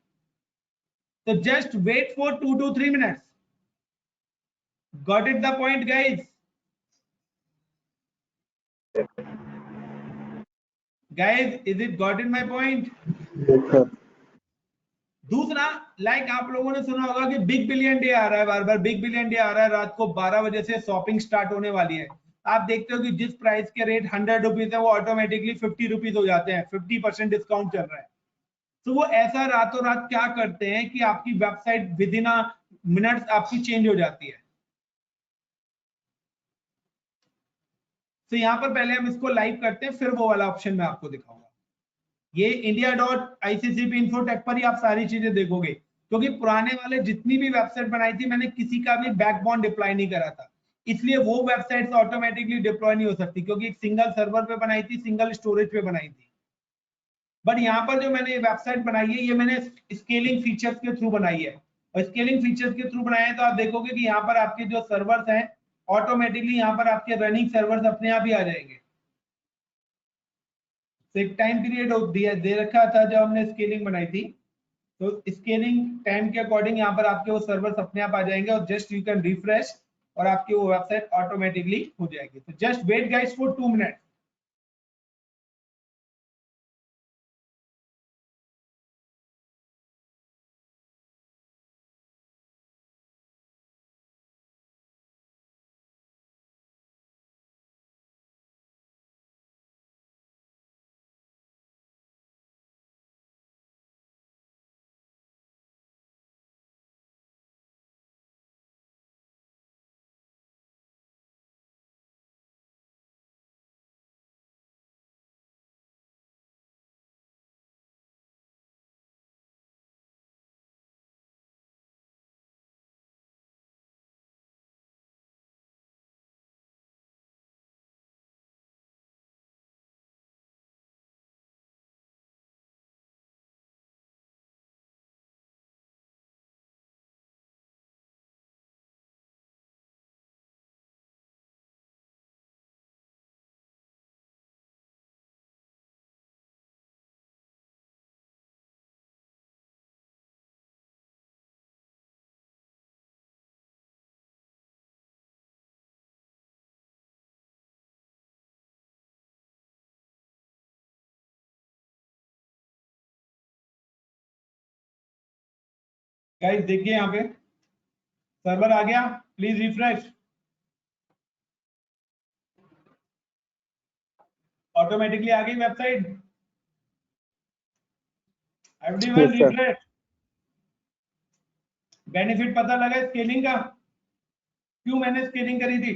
So just wait for 2 to 3 minutes. Got it the point, guys? Guys, is it got it my point? दूसरा, लाइक आप लोगों ने सुना होगा कि बिग बिलियन डे आ रहा है, बार बार बिग बिलियन डे आ रहा है, रात को 12 बजे से शॉपिंग स्टार्ट होने वाली है। आप देखते हो कि जिस प्राइस के रेट 100 रुपीज है वो ऑटोमेटिकली 50 रुपीज हो जाते हैं, 50% डिस्काउंट चल रहा है। तो वो ऐसा रातों रात क्या करते हैं कि आपकी वेबसाइट विद इन मिनट्स आपकी चेंज हो जाती है। तो यहाँ पर पहले हम इसको लाइव करते हैं, फिर वो वाला ऑप्शन मैं आपको दिखाऊंगा। ये india.iccpinfotech पर ही आप सारी चीजें देखोगे, क्योंकि पुराने वाले जितनी भी वेबसाइट बनाई थी मैंने किसी का भी बैकबोन डिप्लॉय नहीं करा था, इसलिए वो वेबसाइट्स ऑटोमेटिकली डिप्लॉय नहीं हो सकती, क्योंकि एक सिंगल सर्वर पे बनाई थी, सिंगल स्टोरेज पे बनाई थी। बट यहाँ पर जो मैंने वेबसाइट बनाई है, ये मैंने स्केलिंग फीचर्स के थ्रू बनाई है, और स्केलिंग फीचर्स के थ्रू बनाया है तो आप देखोगे कि यहाँ पर आपके जो सर्वर्स हैं ऑटोमेटिकली यहाँ पर आपके रनिंग सर्वर्स अपने आप ही आ जाएंगे। तो एक टाइम पीरियड दे रखा था जब हमने स्केलिंग बनाई थी, तो स्केलिंग टाइम के अकॉर्डिंग यहाँ पर आपके वो सर्वर्स अपने आप आ जाएंगे, और जस्ट यू कैन रिफ्रेश और आपकी वो वेबसाइट ऑटोमेटिकली हो जाएगी। तो just wait guys for 2 minute. Guys देखिए यहाँ पे सर्वर आ गया, प्लीज रिफ्रेश। ऑटोमेटिकली आ गई website, everyone Yes, sir. Refresh. Benefit पता लगा स्केलिंग का, क्यों मैंने स्केलिंग करी थी?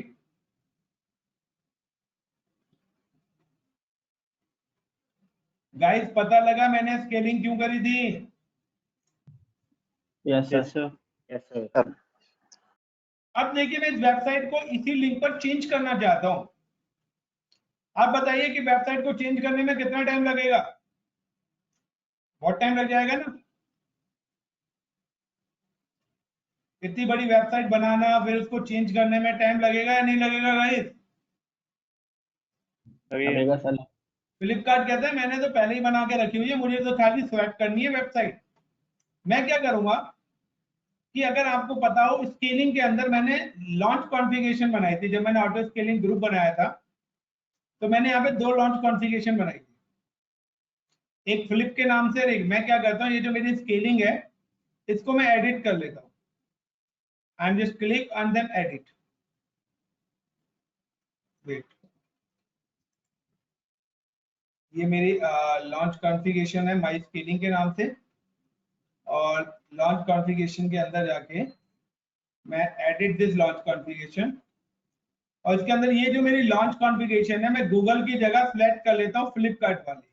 गाइस पता लगा मैंने स्केलिंग क्यों करी थी? Yes, sir. Yes, sir. Yes, sir. अब देखिए मैं इस वेबसाइट को इसी लिंक पर चेंज करना चाहता हूं। आप बताइए कि वेबसाइट को चेंज करने में कितना टाइम लगेगा? बहुत टाइम लग जाएगा ना। इतनी बड़ी वेबसाइट बनाना फिर उसको चेंज करने में टाइम लगेगा या नहीं लगेगा गाइस? लगेगा सर। फ्लिपकार्ट कहता है मैंने तो पहले ही बना के रखी हुई है, मुझे तो खाली सेलेक्ट करनी है वेबसाइट। मैं क्या करूंगा कि अगर आपको पता हो स्केलिंग के अंदर मैंने लॉन्च कॉन्फ़िगरेशन बनाई थी, जब मैंने ऑटो स्केलिंग ग्रुप बनाया था तो मैंने यहाँ पे 2 लॉन्च कॉन्फ़िगरेशन बनाई थी, एक फ्लिप के नाम से। एक मैं क्या करता हूँ, ये जो मेरी स्केलिंग है इसको मैं एडिट कर लेता हूँ। I am just click and then edit. Wait, ये मेरी लॉन्च कॉन्फ़िगरेशन है माई स्केलिंग के नाम से, और लॉन्च कॉन्फ़िगरेशन के अंदर जाके मैं एडिट दिस लॉन्च कॉन्फ़िगरेशन, और इसके अंदर ये जो मेरी लॉन्च कॉन्फ़िगरेशन है मैं गूगल की जगह सिलेक्ट कर लेता हूँ फ्लिपकार्ट वाली,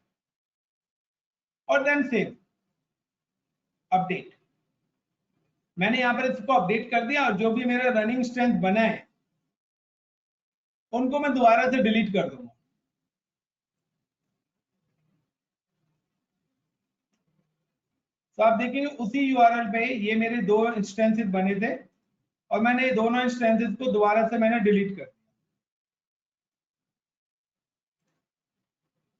और देन सेव अपडेट। मैंने यहाँ पर इसको अपडेट कर दिया, और जो भी मेरा रनिंग स्ट्रेंथ बना है उनको मैं दोबारा से डिलीट कर दूंगा। तो आप देखेंगे उसी यूआरएल पे ये मेरे 2 इंस्टेंसेस बने थे, और मैंने दोनों इंस्टेंसेस को दोबारा से मैंने डिलीट कर दिया।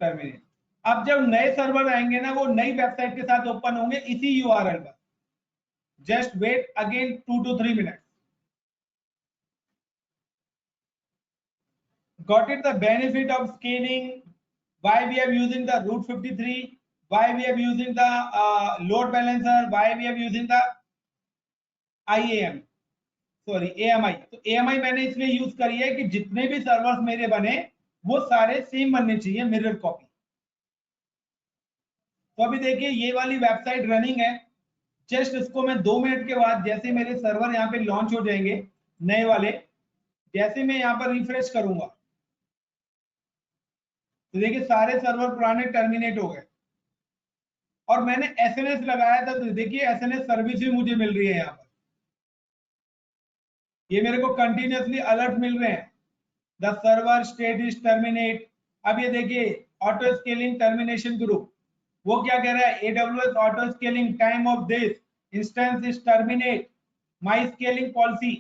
टर्मिनेट। अब जब नए सर्वर आएंगे ना, वो नई वेबसाइट के साथ ओपन होंगे इसी यूआरएल पर। Just wait again 2 to 3 minute. Got it? The benefit of scaling, why we are using the Route 53, why we are using the load balancer, why we are using the IAM, sorry AMI। तो AMI मैंने इसलिए use करी है कि जितने भी servers मेरे बने वो सारे सेम बनने चाहिए, मिरर कॉपी। तो अभी देखिए ये वाली वेबसाइट रनिंग है, जस्ट इसको मैं 2 मिनट के बाद जैसे मेरे सर्वर यहाँ पे लॉन्च हो जाएंगे नए वाले, जैसे मैं यहाँ पर रिफ्रेश करूंगा तो देखिए सारे सर्वर पुराने टर्मिनेट हो गए और मैंने एसएनएस लगाया था, तो देखिए एसएनएस सर्विस भी मुझे मिल रही है यहाँ पर, ये मेरे को कंटिन्यूअसली अलर्ट मिल रहे हैं, the server state is terminate. अब ये देखिए ऑटो स्केलिंग टर्मिनेशन ग्रुप, वो क्या कह रहा है, AWS auto scaling time of this instance is terminate my scaling policy.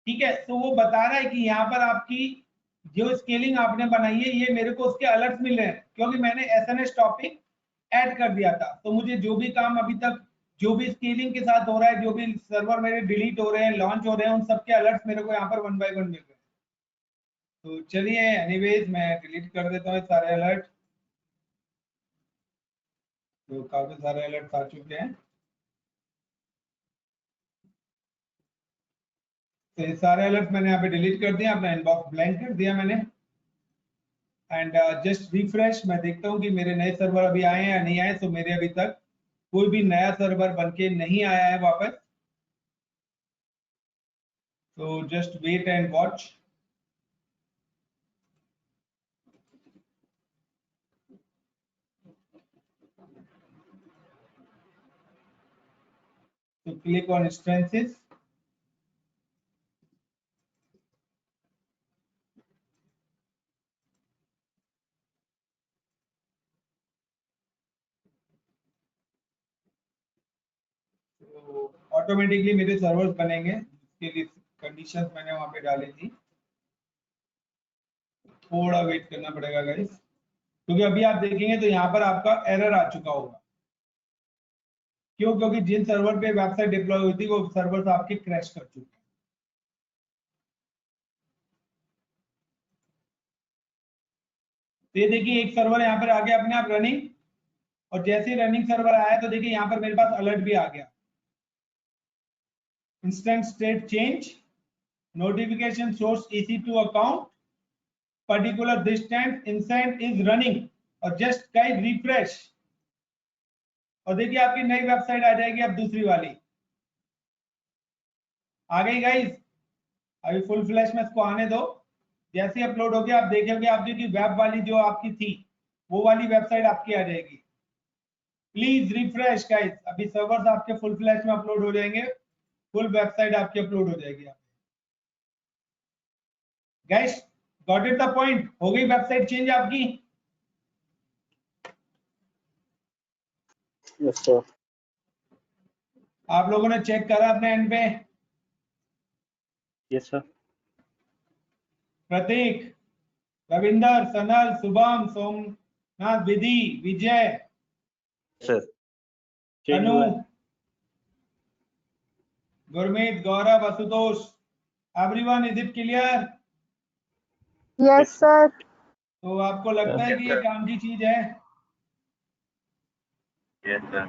ठीक है, तो वो बता रहा है कि यहाँ पर आपकी जो स्केलिंग आपने बनाई है ये मेरे को उसके अलर्ट मिल रहे हैं, क्योंकि मैंने एसएनएस टॉपिक ऐड कर दिया था। तो मुझे जो भी काम अभी तक जो भी स्केलिंग के साथ हो रहा है, जो भी सर्वर मेरे डिलीट हो रहे हैं, लॉन्च हो रहे हैं, उन सबके अलर्ट मेरे को यहाँ पर 1 बाय 1 मिल रहे हैं। तो चलिए एनीवेज मैं डिलीट कर देता हूँ सारे अलर्ट। तो काफी सारे अलर्ट आ चुके हैं, तो ये सारे अलर्ट मैंने यहाँ पे डिलीट कर दिया, अपना इनबॉक्स ब्लैंक कर दिया मैंने। एंड जस्ट रिफ्रेश, मैं देखता हूँ कि मेरे नए सर्वर अभी आए हैं या नहीं आए। तो मेरे अभी तक कोई भी नया सर्वर बनके नहीं आया है वापस, तो जस्ट वेट एंड वॉच। तो क्लिक ऑन इंस्टेंसेस, तो ऑटोमेटिकली मेरे सर्वर्स बनेंगे, जिसके लिए कंडीशंस मैंने वहां पे डाली थी। थोड़ा वेट करना पड़ेगा गाइस, क्योंकि अभी आप देखेंगे तो यहाँ पर आपका एरर आ चुका होगा। क्यों? क्योंकि जिन सर्वर पे वेबसाइट डिप्लॉय हुई थी वो सर्वर्स आपके क्रैश कर चुके हैं। तो ये देखिए एक सर्वर यहाँ पर आ गया अपने आप रनिंग, और जैसे ही रनिंग सर्वर आया तो देखिए यहाँ पर मेरे पास अलर्ट भी आ गया, instant state change, notification source EC2 account, particular distance instant is running, और जस्ट गाइस रिफ्रेश, और देखिए आपकी नई वेबसाइट आ जाएगी अब दूसरी वाली आ गई गाइस। अभी फुल फ्लैश में इसको आने दो, जैसे अपलोड हो गया आप देखोगे आप देखिए वेब वाली जो आपकी थी वो वाली वेबसाइट आपकी आ जाएगी। प्लीज रिफ्रेश गाइस, अभी सर्वर्स आपके फुल फ्लैश में अपलोड हो जाएंगे, फुल वेबसाइट आपकी अपलोड हो जाएगी। Guys got it the point, हो गई वेबसाइट चेंज आपकी? Yes sir. आप लोगों ने चेक करा अपने एंड पे? Yes sir. Prateek, Ravinder, Sanal, Shubham, Somnath, Vidhi, Vijay, sir change Tanu, हुआ है। Gurmeet, Gaurav, Ashutosh, everyone is it clear? Yes, sir. तो आपको लगता है कि ये काम की चीज है? Yes sir.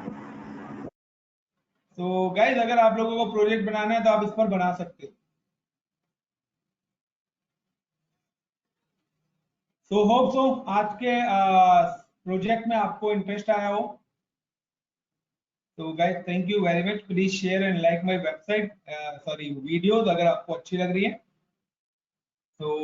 तो गाइज अगर आप लोगों को प्रोजेक्ट बनाना है तो आप इस पर बना सकते हो। सो होप सो आज के प्रोजेक्ट में आपको इंटरेस्ट आया हो। तो guys thank you very much, please share and like my website, sorry videos अगर आपको अच्छी लग रही है तो